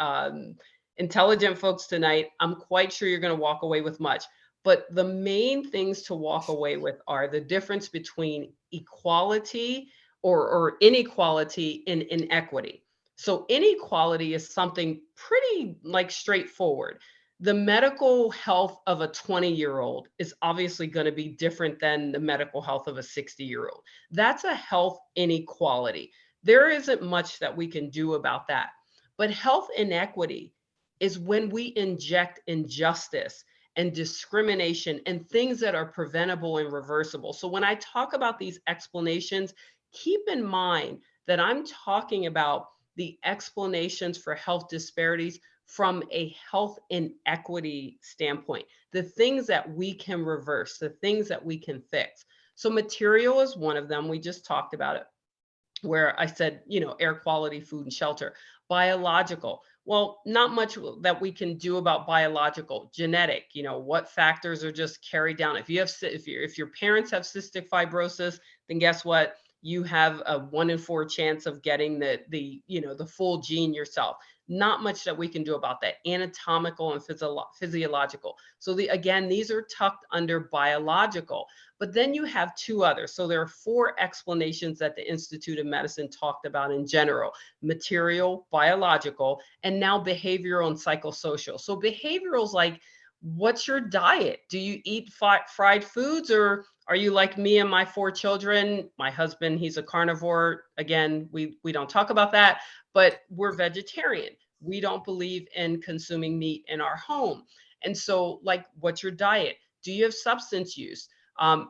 intelligent folks tonight, I'm quite sure you're going to walk away with much. But the main things to walk away with are the difference between equality or inequality and inequity. So inequality is something pretty like straightforward. The medical health of a 20-year-old is obviously going to be different than the medical health of a 60-year-old. That's a health inequality. There isn't much that we can do about that. But health inequity is when we inject injustice and discrimination and things that are preventable and reversible. So when I talk about these explanations, keep in mind that I'm talking about the explanations for health disparities from a health inequity standpoint, the things that we can reverse, the things that we can fix. So material is one of them. We just talked about it, where I said, air quality, food and shelter. Biological, well, not much that we can do about biological. Genetic, what factors are just carried down. If your parents have cystic fibrosis, then guess what? You have a 1 in 4 chance of getting the full gene yourself. Not much that we can do about that. Anatomical and physiological. So again, these are tucked under biological. But then you have 2 others. So there are 4 explanations that the Institute of Medicine talked about in general: material, biological, and now behavioral and psychosocial. So behavioral is like, what's your diet? Do you eat fried foods, or are you like me and my 4 children? My husband, he's a carnivore. Again, we don't talk about that, but we're vegetarian. We don't believe in consuming meat in our home. And so, like, what's your diet? Do you have substance use? I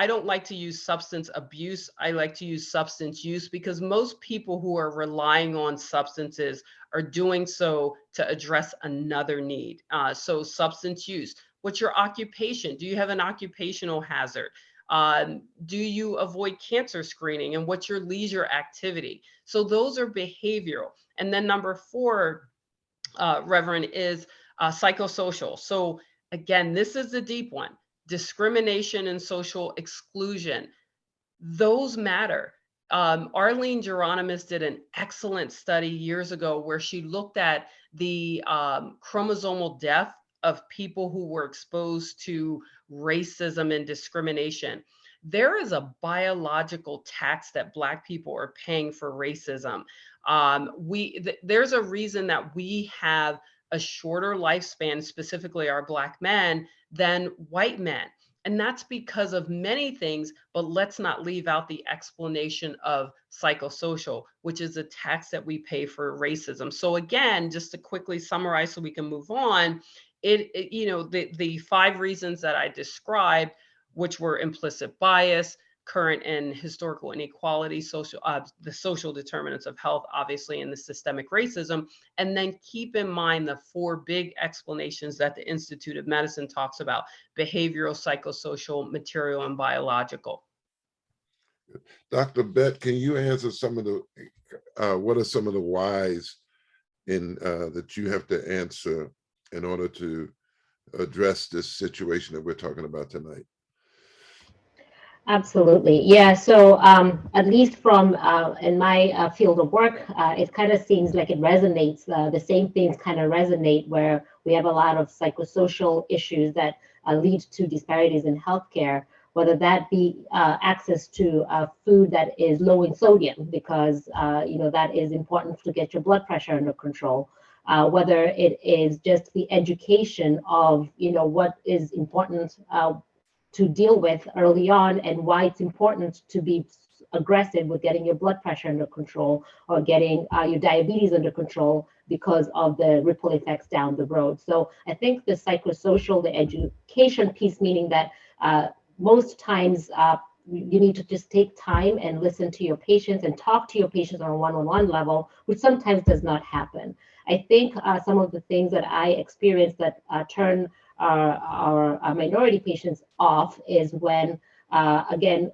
don't like to use substance abuse. I like to use substance use, because most people who are relying on substances are doing so to address another need. So substance use. What's your occupation? Do you have an occupational hazard? Do you avoid cancer screening? And what's your leisure activity? So those are behavioral. And then number 4, Reverend, is psychosocial. So again, this is the deep one. Discrimination and social exclusion. Those matter. Arlene Geronimus did an excellent study years ago where she looked at the chromosomal death of people who were exposed to racism and discrimination. There is a biological tax that Black people are paying for racism. There's a reason that we have a shorter lifespan, specifically our Black men, than white men. And that's because of many things, but let's not leave out the explanation of psychosocial, which is a tax that we pay for racism. So again, just to quickly summarize so we can move on, the 5 reasons that I described, which were implicit bias, current and historical inequality, the social determinants of health, obviously, and the systemic racism. And then keep in mind the 4 big explanations that the Institute of Medicine talks about: behavioral, psychosocial, material, and biological. Dr. Bett, can you answer some of the, what are some of the whys that you have to answer in order to address this situation that we're talking about tonight? Absolutely. Yeah. So at least from in my field of work, it kind of seems like it resonates. The same things kind of resonate, where we have a lot of psychosocial issues that lead to disparities in healthcare, whether that be access to food that is low in sodium, because that is important to get your blood pressure under control. Whether it is just the education of what is important to deal with early on, and why it's important to be aggressive with getting your blood pressure under control, or getting your diabetes under control, because of the ripple effects down the road. So I think the psychosocial, the education piece, meaning that most times you need to just take time and listen to your patients and talk to your patients on a one-on-one level, which sometimes does not happen. I think some of the things that I experienced that turn our minority patients off is when, again,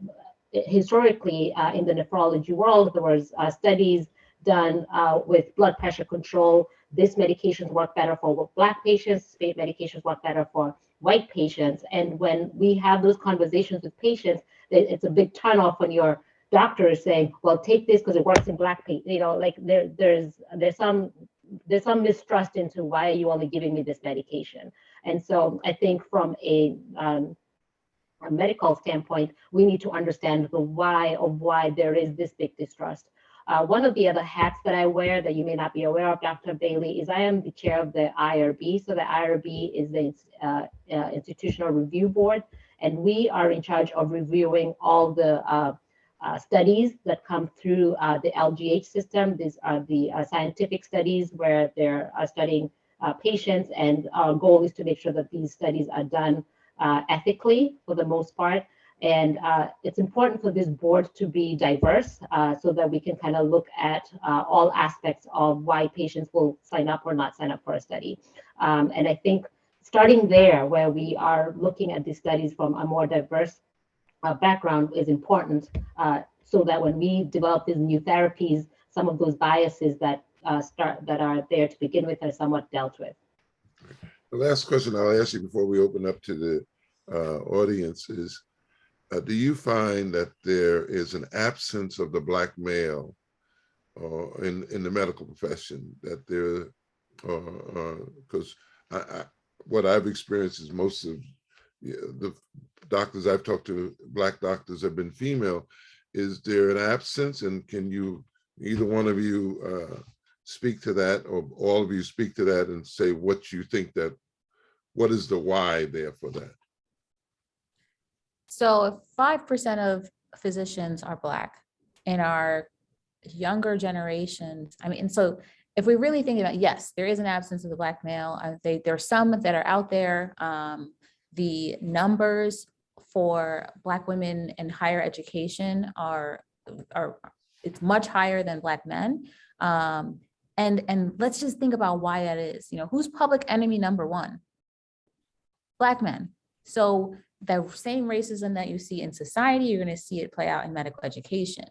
historically in the nephrology world, there was studies done with blood pressure control. This medications work better for Black patients, state medications work better for white patients. And when we have those conversations with patients, it's a big turnoff when your doctor is saying, well, take this because it works in Black people. You know, like there's some mistrust into why are you only giving me this medication. And so I think from a medical standpoint, we need to understand the why of why there is this big distrust. One of the other hats that I wear that you may not be aware of, Dr. Bailey, is I am the chair of the IRB. So the IRB is the Institutional Review Board, and we are in charge of reviewing all the studies that come through the LGH system. These are the scientific studies where they're studying patients, and our goal is to make sure that these studies are done ethically for the most part. And it's important for this board to be diverse so that we can kind of look at all aspects of why patients will sign up or not sign up for a study. And I think starting there, where we are looking at these studies from a more diverse background is important so that when we develop these new therapies, some of those biases that are there to begin with are somewhat dealt with. The last question I'll ask you before we open up to the audience is, do you find that there is an absence of the Black male in the medical profession? That there, because what I've experienced is most of the doctors I've talked to, Black doctors, have been female. Is there an absence, and can you, either one of you, speak to that, or all of you speak to that and say what you think that, what is the why there for that? So if 5% of physicians are Black in our younger generations, I mean, and so if we really think about, yes, there is an absence of the Black male. There are some that are out there. The numbers for Black women in higher education are it's much higher than Black men. And let's just think about why that is. You know, who's public enemy number one? Black men. So the same racism that you see in society, you're going to see it play out in medical education.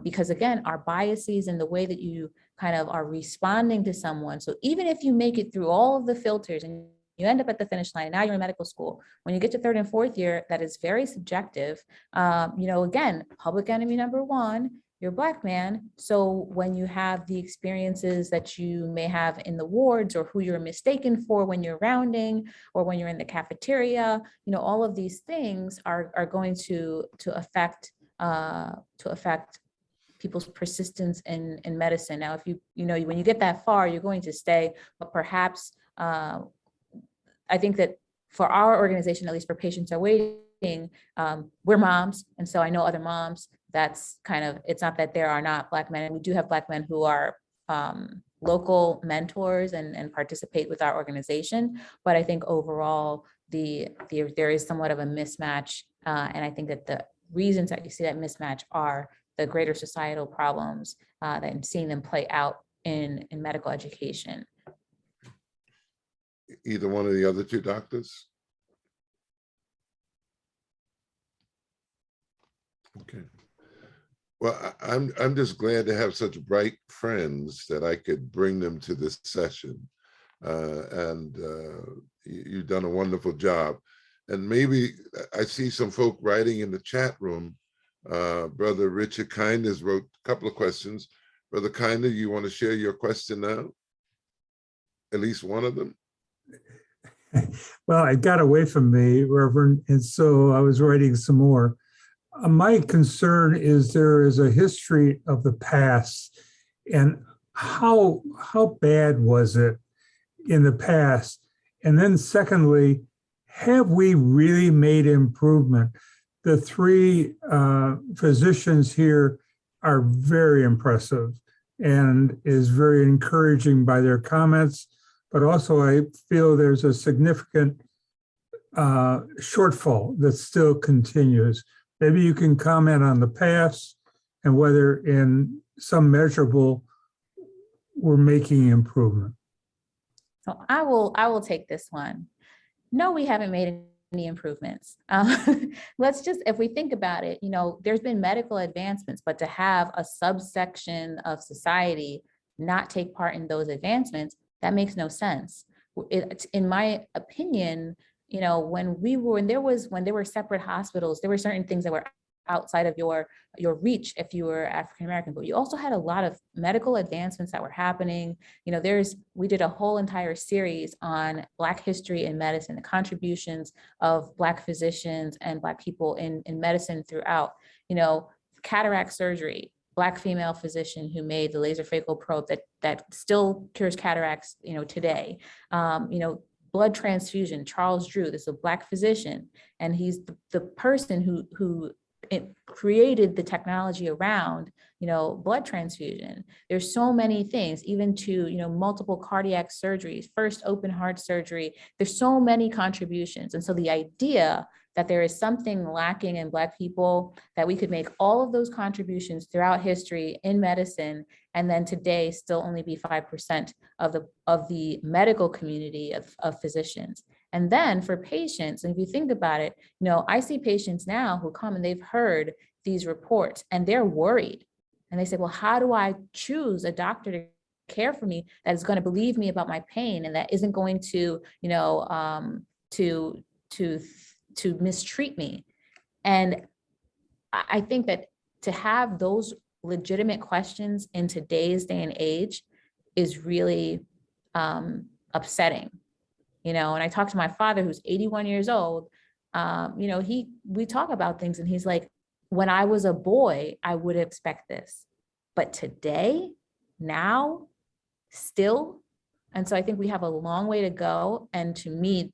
Because again, our biases and the way that you kind of are responding to someone. So even if you make it through all of the filters and you end up at the finish line, now you're in medical school, when you get to third and fourth year, that is very subjective. You know, again, public enemy number one, you're a Black man. So when you have the experiences that you may have in the wards, or who you're mistaken for when you're rounding, or when you're in the cafeteria, you know, all of these things are going to affect people's persistence in medicine. Now, if you know, when you get that far, you're going to stay, but perhaps I think that for our organization, at least for Patients Are Waiting, we're moms. And so I know other moms, that's kind of, it's not that there are not Black men. We do have Black men who are local mentors and participate with our organization. But I think overall, there is somewhat of a mismatch. And I think that the reasons that you see that mismatch are the greater societal problems that I'm seeing them play out in medical education. Either one of the other two doctors? Okay. Well, I'm just glad to have such bright friends that I could bring them to this session. You've done a wonderful job. And maybe I see some folk writing in the chat room. Brother Richard Kinders wrote a couple of questions. Brother Kinder, you want to share your question now? At least one of them? Well, it got away from me, Reverend, and so I was writing some more. My concern is there is a history of the past, and how bad was it in the past? And then secondly, have we really made improvement? The three physicians here are very impressive and is very encouraging by their comments, but also I feel there's a significant shortfall that still continues. Maybe you can comment on the past and whether in some measurable we're making improvement? So I will take this one. No, we haven't made any improvements. Let's just, if we think about it, there's been medical advancements, but to have a subsection of society not take part in those advancements, that makes no sense. In my opinion, when there were separate hospitals, there were certain things that were outside of your reach if you were African American, but you also had a lot of medical advancements that were happening. We did a whole entire series on Black history in medicine, the contributions of Black physicians and Black people in medicine throughout. Cataract surgery, Black female physician who made the laser phaco probe that still cures cataracts, today. Blood transfusion, Charles Drew, this is a Black physician, and he's the person who created the technology around, blood transfusion. There's so many things, even to, multiple cardiac surgeries, first open heart surgery. There's so many contributions. And so the idea that there is something lacking in Black people, that we could make all of those contributions throughout history in medicine, and then today still only be 5% of the medical community of physicians. And then for patients, and if you think about it, I see patients now who come and they've heard these reports and they're worried. And they say, well, how do I choose a doctor to care for me that is going to believe me about my pain and that isn't going to, to mistreat me? And I think that to have those legitimate questions in today's day and age is really upsetting. And I talked to my father, who's 81 years old. We talk about things and he's like, when I was a boy, I would expect this, but today, now, still. And so I think we have a long way to go, and to me,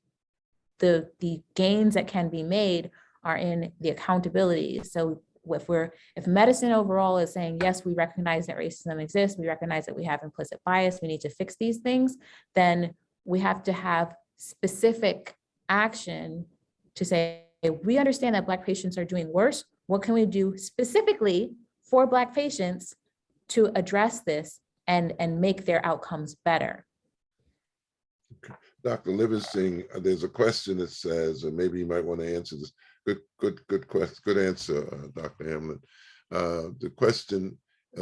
the gains that can be made are in the accountability. So if medicine overall is saying, yes, we recognize that racism exists, we recognize that we have implicit bias, we need to fix these things, then we have to have specific action to say, we understand that Black patients are doing worse. What can we do specifically for Black patients to address this and make their outcomes better? Okay. Dr. Livingston, there's a question that says, and maybe you might want to answer this. Good question, good answer, Dr. Hamblin. The question,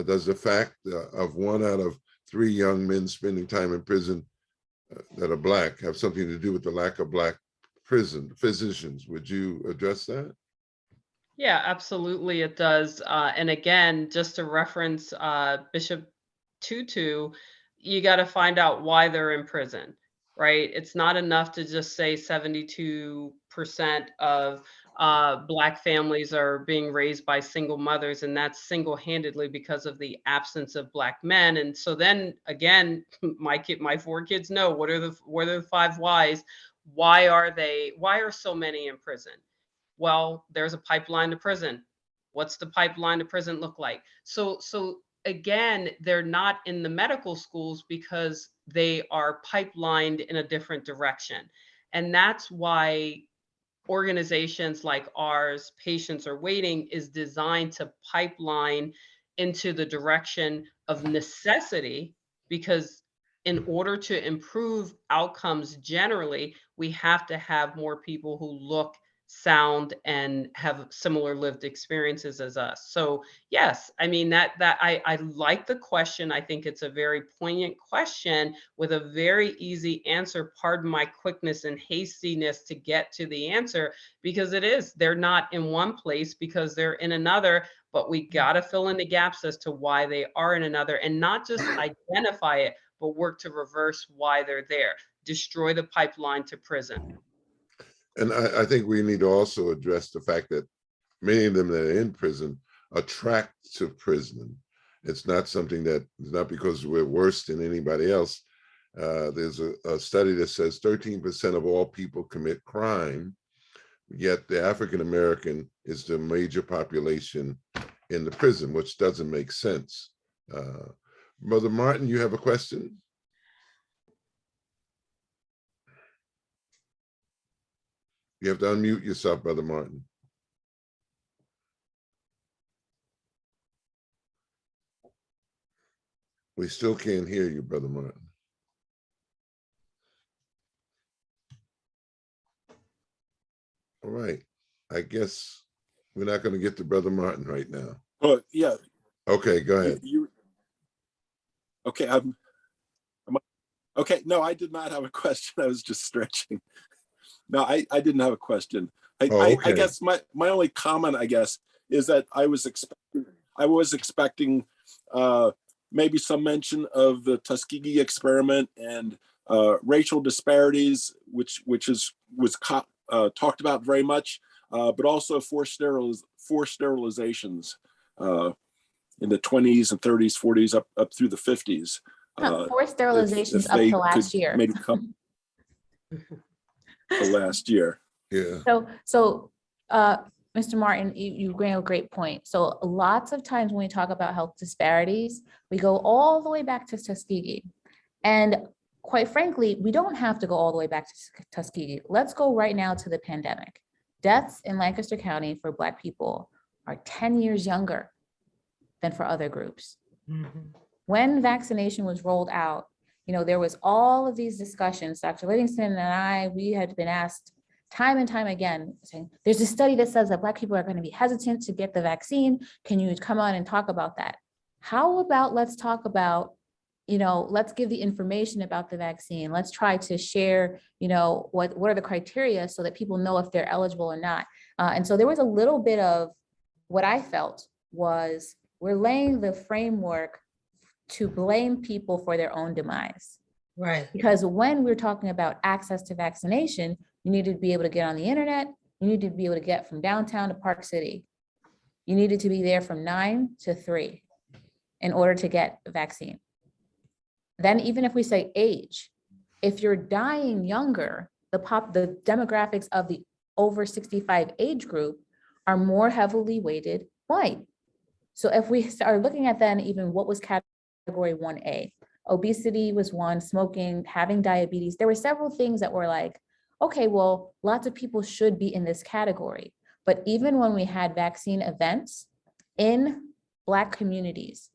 does the fact of 1 out of 3 young men spending time in prison that are Black have something to do with the lack of Black prison physicians? Would you address that? Yeah, absolutely it does. And again, just to reference Bishop Tutu, you got to find out why they're in prison, right? It's not enough to just say 72% of Black families are being raised by single mothers, and that's single-handedly because of the absence of Black men. And so then again, my 4 kids know what are the 5 whys. Why are so many in prison? Well, there's a pipeline to prison. What's the pipeline to prison look like? So again, they're not in the medical schools because they are pipelined in a different direction. And that's why organizations like ours, Patients Are Waiting, is designed to pipeline into the direction of necessity, because in order to improve outcomes generally, we have to have more people who look, sound, and have similar lived experiences as us. So yes, I mean, that I like the question. I think it's a very poignant question with a very easy answer. Pardon my quickness and hastiness to get to the answer, because it is, they're not in one place because they're in another, but we got to fill in the gaps as to why they are in another, and not just identify it, but work to reverse why they're there. Destroy the pipeline to prison. And I think we need to also address the fact that many of them that are in prison attract to prison. It's not something that is not because we're worse than anybody else. There's a study that says 13% of all people commit crime, yet the African American is the major population in the prison, which doesn't make sense. Mother Martin, you have a question? You have to unmute yourself, Brother Martin. We still can't hear you, Brother Martin. All right. I guess we're not going to get to Brother Martin right now. Oh, yeah. Okay, go ahead. Okay, okay. No, I did not have a question. I was just stretching. No, I didn't have a question. I guess my only comment, I guess, is that I was expecting maybe some mention of the Tuskegee experiment and racial disparities, which was talked about very much, but also forced sterilizations in the 20s and 30s, 40s, up through the 50s. Forced sterilizations up to last year. Maybe come to last year. Yeah. So Mr. Martin, you bring a great point. So lots of times when we talk about health disparities, we go all the way back to Tuskegee. And quite frankly, we don't have to go all the way back to Tuskegee. Let's go right now to the pandemic. Deaths in Lancaster County for Black people are 10 years younger than for other groups. When vaccination was rolled out, there was all of these discussions. Dr. Livingston and we had been asked time and time again, saying, there's a study that says that Black people are going to be hesitant to get the vaccine. Can you come on and talk about that? How about let's talk about, let's give the information about the vaccine. Let's try to share, what are the criteria so that people know if they're eligible or not. And so there was a little bit of what I felt was we're laying the framework to blame people for their own demise. Right. Because when we're talking about access to vaccination, you need to be able to get on the internet. You need to be able to get from downtown to Park City. You needed to be there from 9 to 3 in order to get a vaccine. Then even if we say age, if you're dying younger, the demographics of the over 65 age group are more heavily weighted white. So if we start looking at then even what was category 1A, obesity was one, smoking, having diabetes, there were several things that were like, okay, well, lots of people should be in this category. But even when we had vaccine events in Black communities,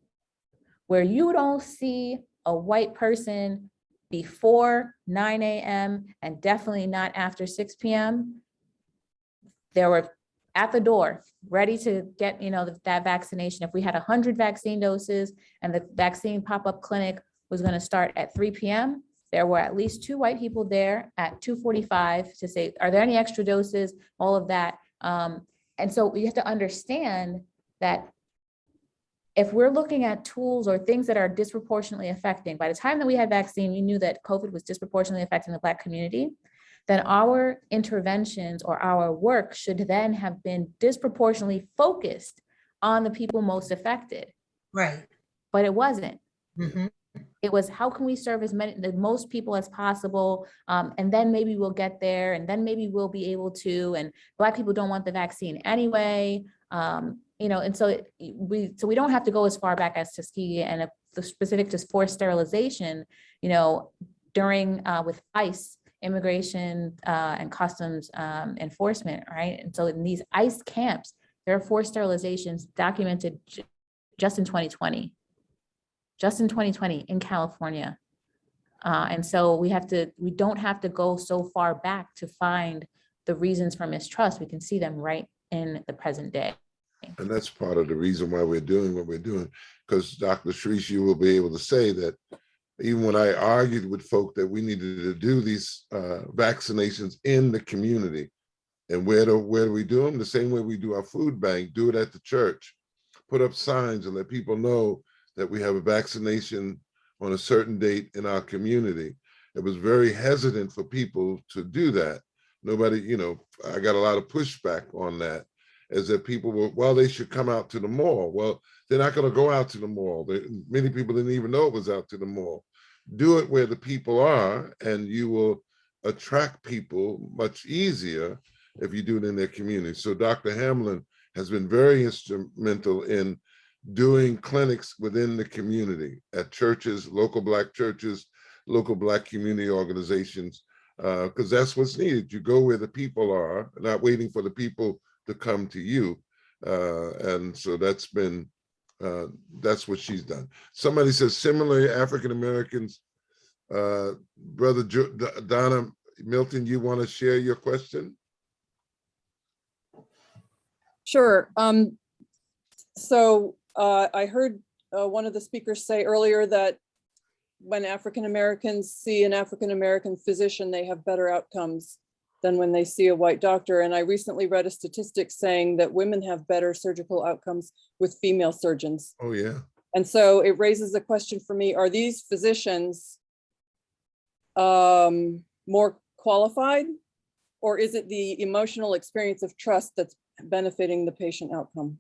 where you don't see a white person before 9 a.m. and definitely not after 6 p.m., they were at the door, ready to get, that vaccination. If we had 100 vaccine doses and the vaccine pop-up clinic was going to start at 3 p.m., there were at least 2 white people there at 2:45 to say, are there any extra doses? All of that. And so we have to understand that if we're looking at tools or things that are disproportionately affecting, by the time that we had vaccine, we knew that COVID was disproportionately affecting the Black community, then our interventions or our work should then have been disproportionately focused on the people most affected. Right. But it wasn't. It was, how can we serve the most people as possible? And then maybe we'll get there, and then maybe we'll be able to, and Black people don't want the vaccine anyway. And so we don't have to go as far back as Tuskegee, and the specific to forced sterilization, during with ICE, Immigration and Customs Enforcement, right? And so in these ICE camps, there are forced sterilizations documented just in 2020. Just in 2020 in California. And so we don't have to go so far back to find the reasons for mistrust. We can see them right in the present day. And that's part of the reason why we're doing what we're doing, because Dr. Cherise, you will be able to say that even when I argued with folk that we needed to do these vaccinations in the community, and where do we do them? The same way we do our food bank, do it at the church, put up signs and let people know that we have a vaccination on a certain date in our community. It was very hesitant for people to do that. Nobody, I got a lot of pushback on that, as that people were, well, they should come out to the mall. Well, they're not going to go out to the mall. Many people didn't even know it was out to the mall. Do it where the people are, and you will attract people much easier if you do it in their community. So Dr. Hamblin has been very instrumental in doing clinics within the community, at churches, local Black churches, local Black community organizations, because that's what's needed. You go where the people are, not waiting for the people to come to you. And so that's been That's what she's done. Somebody says similarly, African Americans. Brother Donna Milton, you want to share your question? Sure. So I heard one of the speakers say earlier that when African Americans see an African American physician, they have better outcomes than when they see a white doctor. And I recently read a statistic saying that women have better surgical outcomes with female surgeons. Oh, yeah. And so it raises a question for me, are these physicians more qualified, or is it the emotional experience of trust that's benefiting the patient outcome?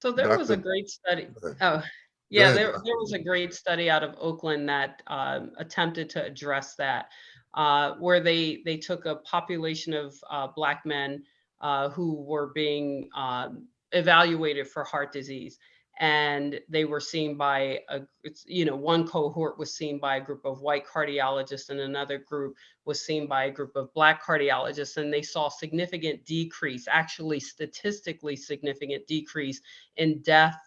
So there was a great study. Oh, yeah, there was a great study out of Oakland that attempted to address that, where they took a population of Black men who were being evaluated for heart disease. And they were seen by one cohort was seen by a group of white cardiologists, and another group was seen by a group of Black cardiologists. And they saw significant decrease, actually statistically significant decrease in death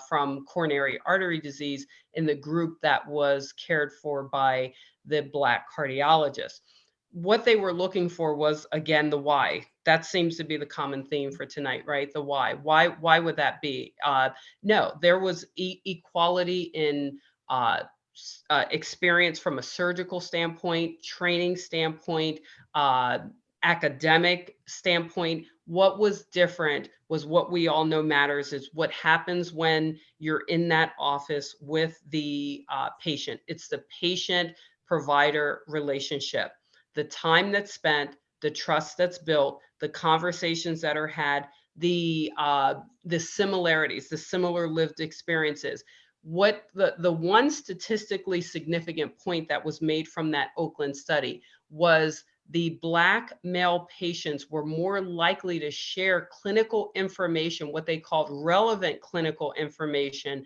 from coronary artery disease in the group that was cared for by the Black cardiologist. What they were looking for was, again, the why. That seems to be the common theme for tonight, right? The why. Why would that be? No, there was equality in experience from a surgical standpoint, training standpoint, academic standpoint. What was different was what we all know matters is what happens when you're in that office with the patient. It's the patient-provider relationship. The time that's spent, the trust that's built, the conversations that are had, the similarities, the similar lived experiences. What the one statistically significant point that was made from that Oakland study was the Black male patients were more likely to share clinical information, what they called relevant clinical information,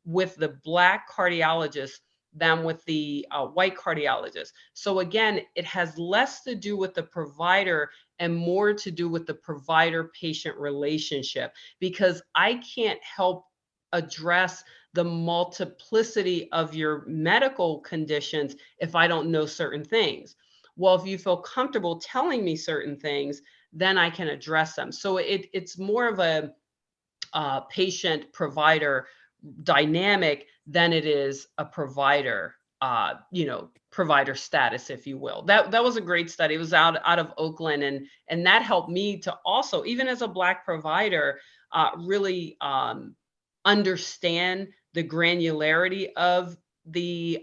with the Black cardiologist than with the white cardiologist. So again, it has less to do with the provider and more to do with the provider-patient relationship, because I can't help address the multiplicity of your medical conditions if I don't know certain things. Well, if you feel comfortable telling me certain things, then I can address them. So it's more of a patient-provider dynamic than it is a provider, provider status, if you will. That was a great study. It was out of Oakland, and that helped me to also, even as a Black provider, really understand the granularity of the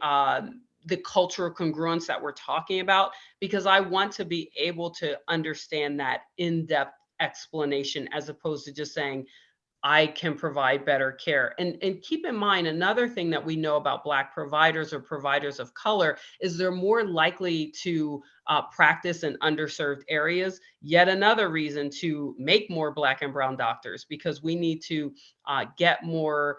cultural congruence that we're talking about, because I want to be able to understand that in-depth explanation as opposed to just saying, I can provide better care. And keep in mind, another thing that we know about Black providers or providers of color is they're more likely to practice in underserved areas. Yet another reason to make more Black and brown doctors, because we need to get more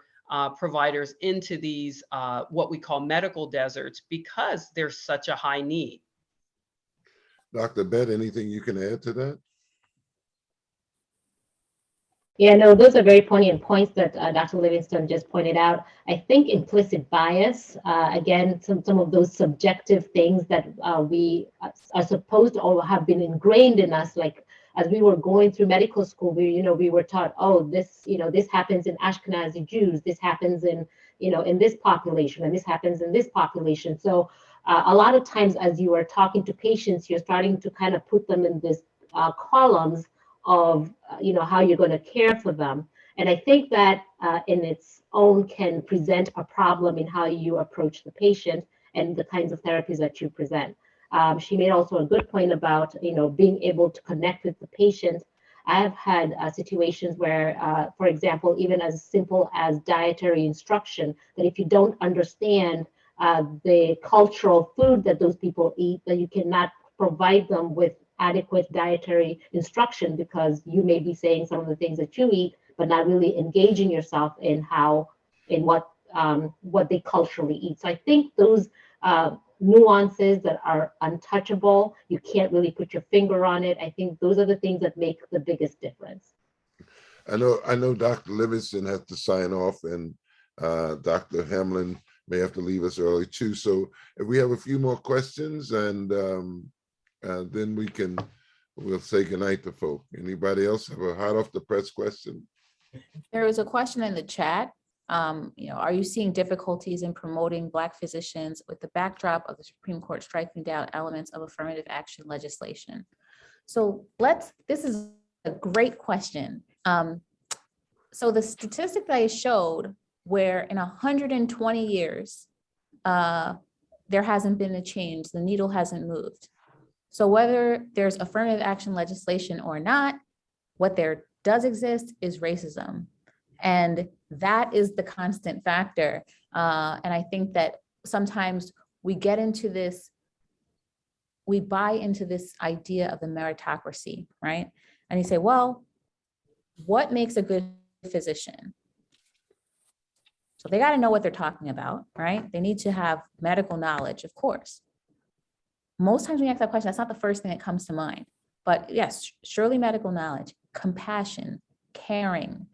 providers into these, what we call medical deserts, because there's such a high need. Dr. Bett, anything you can add to that? Yeah, no, those are very poignant points that Dr. Livingston just pointed out. I think implicit bias, again, some of those subjective things that we are supposed to or have been ingrained in us, like as we were going through medical school, we were taught, oh, this happens in Ashkenazi Jews, this happens in this population, and this happens in this population. So a lot of times as you are talking to patients, you're starting to kind of put them in this columns of how you're going to care for them. And I think that in its own can present a problem in how you approach the patient and the kinds of therapies that you present. She made also a good point about being able to connect with the patient. I have had situations where, for example, even as simple as dietary instruction, that if you don't understand the cultural food that those people eat, that you cannot provide them with adequate dietary instruction, because you may be saying some of the things that you eat, but not really engaging yourself in what they culturally eat. So I think those nuances that are untouchable, you can't really put your finger on it. I think those are the things that make the biggest difference. I know Dr. Livingston has to sign off, and Dr. Hamblin may have to leave us early too. So if we have a few more questions, and then we'll say goodnight to folk. Anybody else have a hot off the press question? There was a question in the chat. Are you seeing difficulties in promoting Black physicians with the backdrop of the Supreme Court striking down elements of affirmative action legislation? So this is a great question. So the statistic that I showed, where in 120 years, there hasn't been a change, the needle hasn't moved. So whether there's affirmative action legislation or not, what there does exist is racism. And that is the constant factor. And I think that sometimes we get into this, we buy into this idea of the meritocracy, right? And you say, well, what makes a good physician? So they got to know what they're talking about, right? They need to have medical knowledge, of course. Most times when you ask that question, that's not the first thing that comes to mind. But yes, surely medical knowledge, compassion, caring,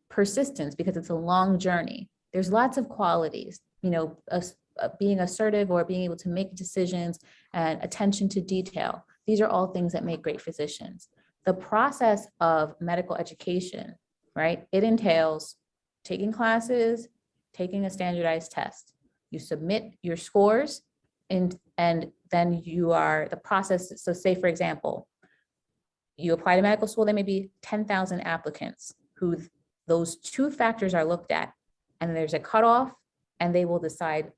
persistence, because it's a long journey. There's lots of qualities, being assertive or being able to make decisions and attention to detail. These are all things that make great physicians. The process of medical education, right? It entails taking classes, taking a standardized test. You submit your scores, and then the process. So say, for example, you apply to medical school, there may be 10,000 applicants who those two factors are looked at, and there's a cutoff, and they will decide,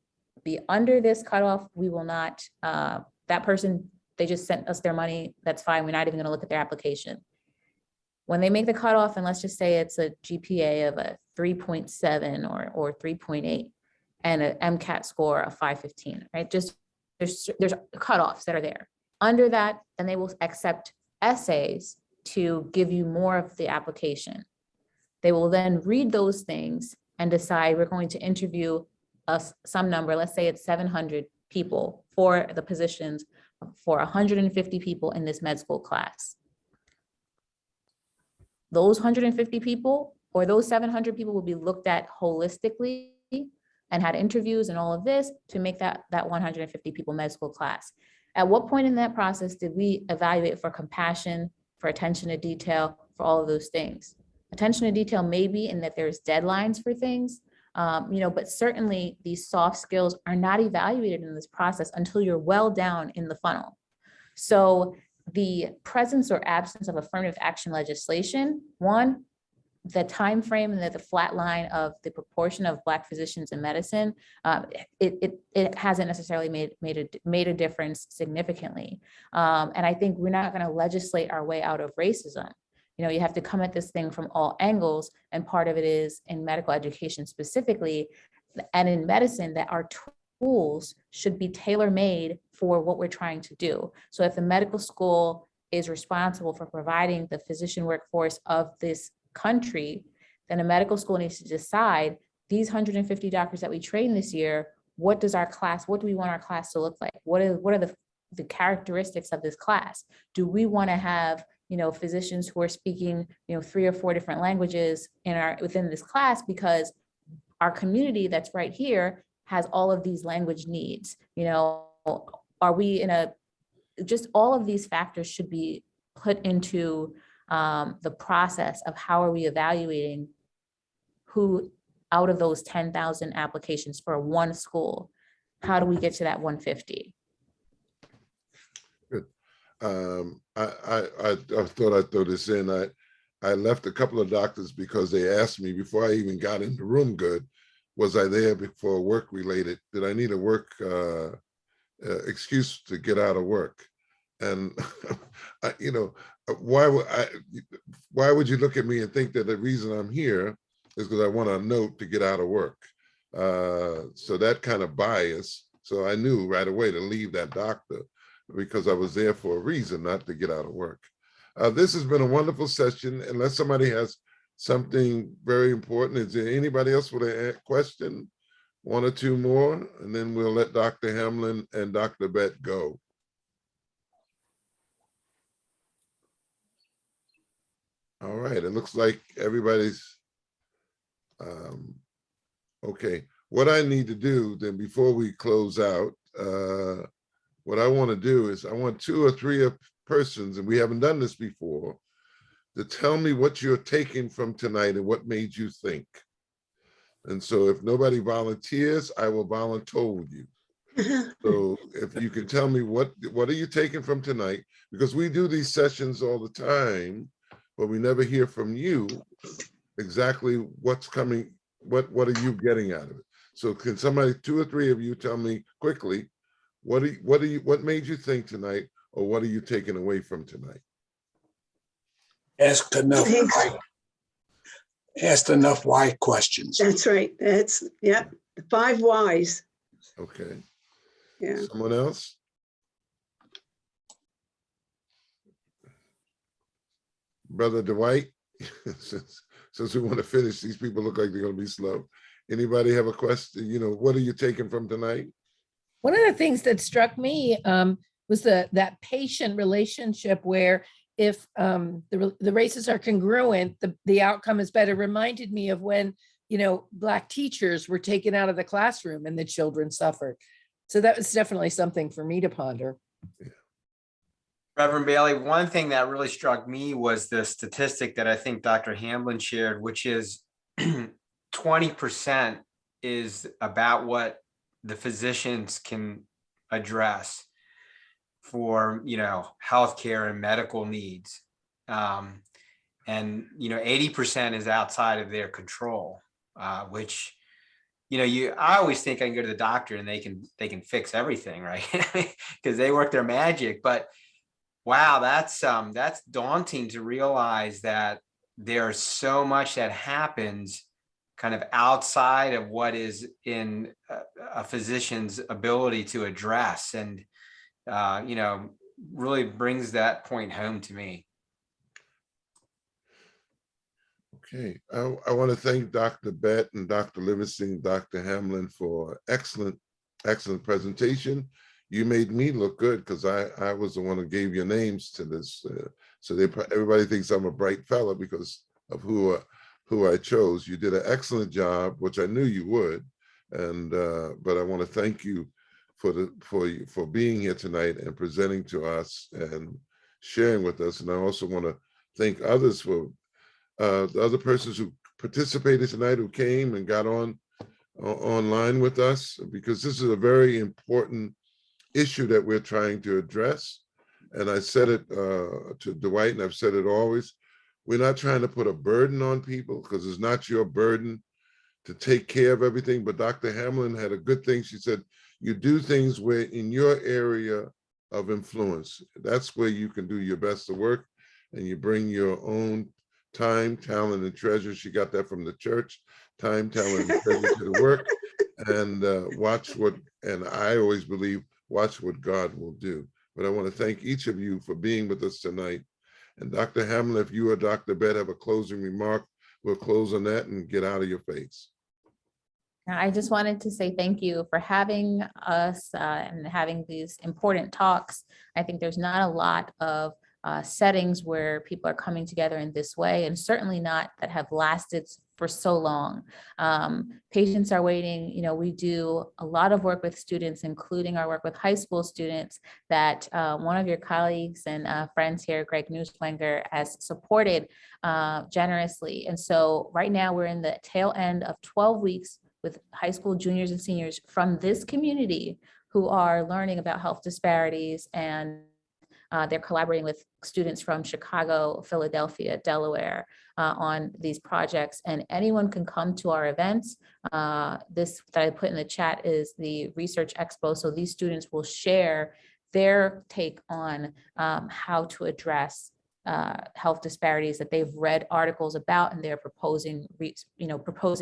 be under this cutoff, we will not, that person, they just sent us their money, that's fine, we're not even gonna look at their application. When they make the cutoff, and let's just say it's a GPA of a 3.7 or 3.8 and an MCAT score of 515, right? Just there's cutoffs that are there. Under that, then they will accept essays to give you more of the application. They will then read those things and decide we're going to interview some number, let's say it's 700 people for the positions for 150 people in this med school class. Those 150 people or those 700 people will be looked at holistically and had interviews and all of this to make that 150 people med school class. At what point in that process did we evaluate for compassion, for attention to detail, for all of those things? Attention to detail maybe in that there's deadlines for things, but certainly these soft skills are not evaluated in this process until you're well down in the funnel. So the presence or absence of affirmative action legislation, one, the time frame and the flat line of the proportion of Black physicians in medicine, it hasn't necessarily made a difference significantly. And I think we're not going to legislate our way out of racism. You have to come at this thing from all angles, and part of it is in medical education specifically, and in medicine, that our tools should be tailor-made for what we're trying to do. So if the medical school is responsible for providing the physician workforce of this country, then a medical school needs to decide, these 150 doctors that we train this year, what do we want our class to look like? What are the characteristics of this class? Do we want to have physicians who are speaking 3 or 4 different languages within this class, because our community that's right here has all of these language needs? Are we just all of these factors should be put into the process of how are we evaluating who out of those 10,000 applications for one school, how do we get to that 150? Good. I thought I'd throw this in. I left a couple of doctors because they asked me before I even got in the room good, was I there for work related? Did I need a work excuse to get out of work? And why would you look at me and think that the reason I'm here is because I want a note to get out of work? So that kind of bias. So I knew right away to leave that doctor because I was there for a reason, not to get out of work. This has been a wonderful session. Unless somebody has something very important, is there anybody else with a question? 1 or 2 more, and then we'll let Dr. Hamblin and Dr. Bett go. All right, it looks like everybody's okay. What I need to do then before we close out, what I want to do is I want 2 or 3 persons, and we haven't done this before, to tell me what you're taking from tonight and what made you think. And so if nobody volunteers, I will volunteer you. So if you can tell me what are you taking from tonight, because we do these sessions all the time, but we never hear from you exactly what's coming, what are you getting out of it? So can somebody, 2 or 3 of you, tell me quickly, what made you think tonight, or what are you taking away from tonight? Asked enough why questions. That's right. That's, yeah, the 5 whys. Okay. Yeah. Someone else? Brother Dwight, since we want to finish, these people look like they're going to be slow. Anybody have a question? You know, what are you taking from tonight? One of the things that struck me was that patient relationship where if the races are congruent, the outcome is better. Reminded me of when, Black teachers were taken out of the classroom and the children suffered. So that was definitely something for me to ponder. Reverend Bailey, one thing that really struck me was the statistic that I think Dr. Hamblin shared, which is 20% is about what the physicians can address for, healthcare and medical needs. And, 80% is outside of their control, which, I always think I can go to the doctor and they can fix everything, right? Because they work their magic. But wow, that's daunting to realize that there's so much that happens kind of outside of what is in a physician's ability to address, and really brings that point home to me. Okay, I want to thank Dr. Bett and Dr. Livingston, Dr. Hamblin for excellent presentation. You made me look good because I was the one who gave your names to this. So everybody thinks I'm a bright fella because of who I chose. You did an excellent job, which I knew you would. And but I want to thank you for being here tonight and presenting to us and sharing with us. And I also want to thank others for the other persons who participated tonight, who came and got online with us, because this is a very important issue that we're trying to address. And I said it to Dwight, and I've said it always, we're not trying to put a burden on people, because it's not your burden to take care of everything. But Dr. Hamblin had a good thing. She said, you do things where in your area of influence, that's where you can do your best to work, and you bring your own time, talent, and treasure. She got that from the church. Time, talent, and treasure to the work. And and I always believe, watch what God will do. But I want to thank each of you for being with us tonight. And Dr. Hamblin, if you or Dr. Bett have a closing remark, we'll close on that and get out of your face. I just wanted to say thank you for having us and having these important talks. I think there's not a lot of settings where people are coming together in this way, and certainly not that have lasted for so long. Patients are waiting. We do a lot of work with students, including our work with high school students that one of your colleagues and friends here, Greg Newslanger, has supported generously. And so right now we're in the tail end of 12 weeks with high school juniors and seniors from this community who are learning about health disparities, and they're collaborating with students from Chicago, Philadelphia, Delaware on these projects. And anyone can come to our events. This that I put in the chat is the research expo. So these students will share their take on how to address health disparities that they've read articles about, and they're proposing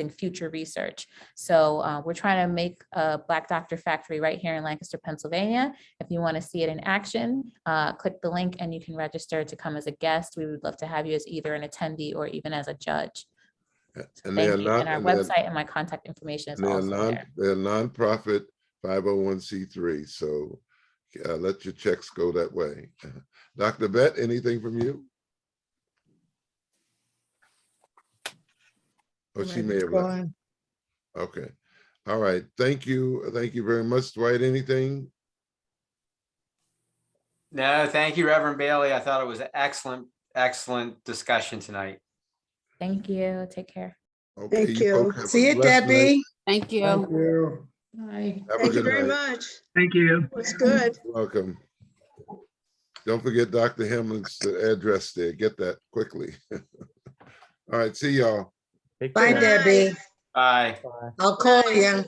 future research. So we're trying to make a Black Doctor Factory right here in Lancaster, Pennsylvania. If you want to see it in action, click the link and you can register to come as a guest. We would love to have you as either an attendee or even as a judge. So And thank you. And our website and my contact information is also there. They're nonprofit 501c3. So let your checks go that way. Dr. Bett, anything from you? Oh, she may have left. Okay. All right. Thank you. Thank you very much. Dwight, anything? No, thank you, Reverend Bailey. I thought it was an excellent discussion tonight. Thank you. Take care. Okay, Thank you. folks have a See you, blessed night. Debbie. Thank you. Thank you. Bye. Have a Thank you good very night. much. Thank you. It was good. Welcome. Don't forget Dr. Hamlin's address there. Get that quickly. All right. See y'all. Bye, Debbie. Bye. I'll call you.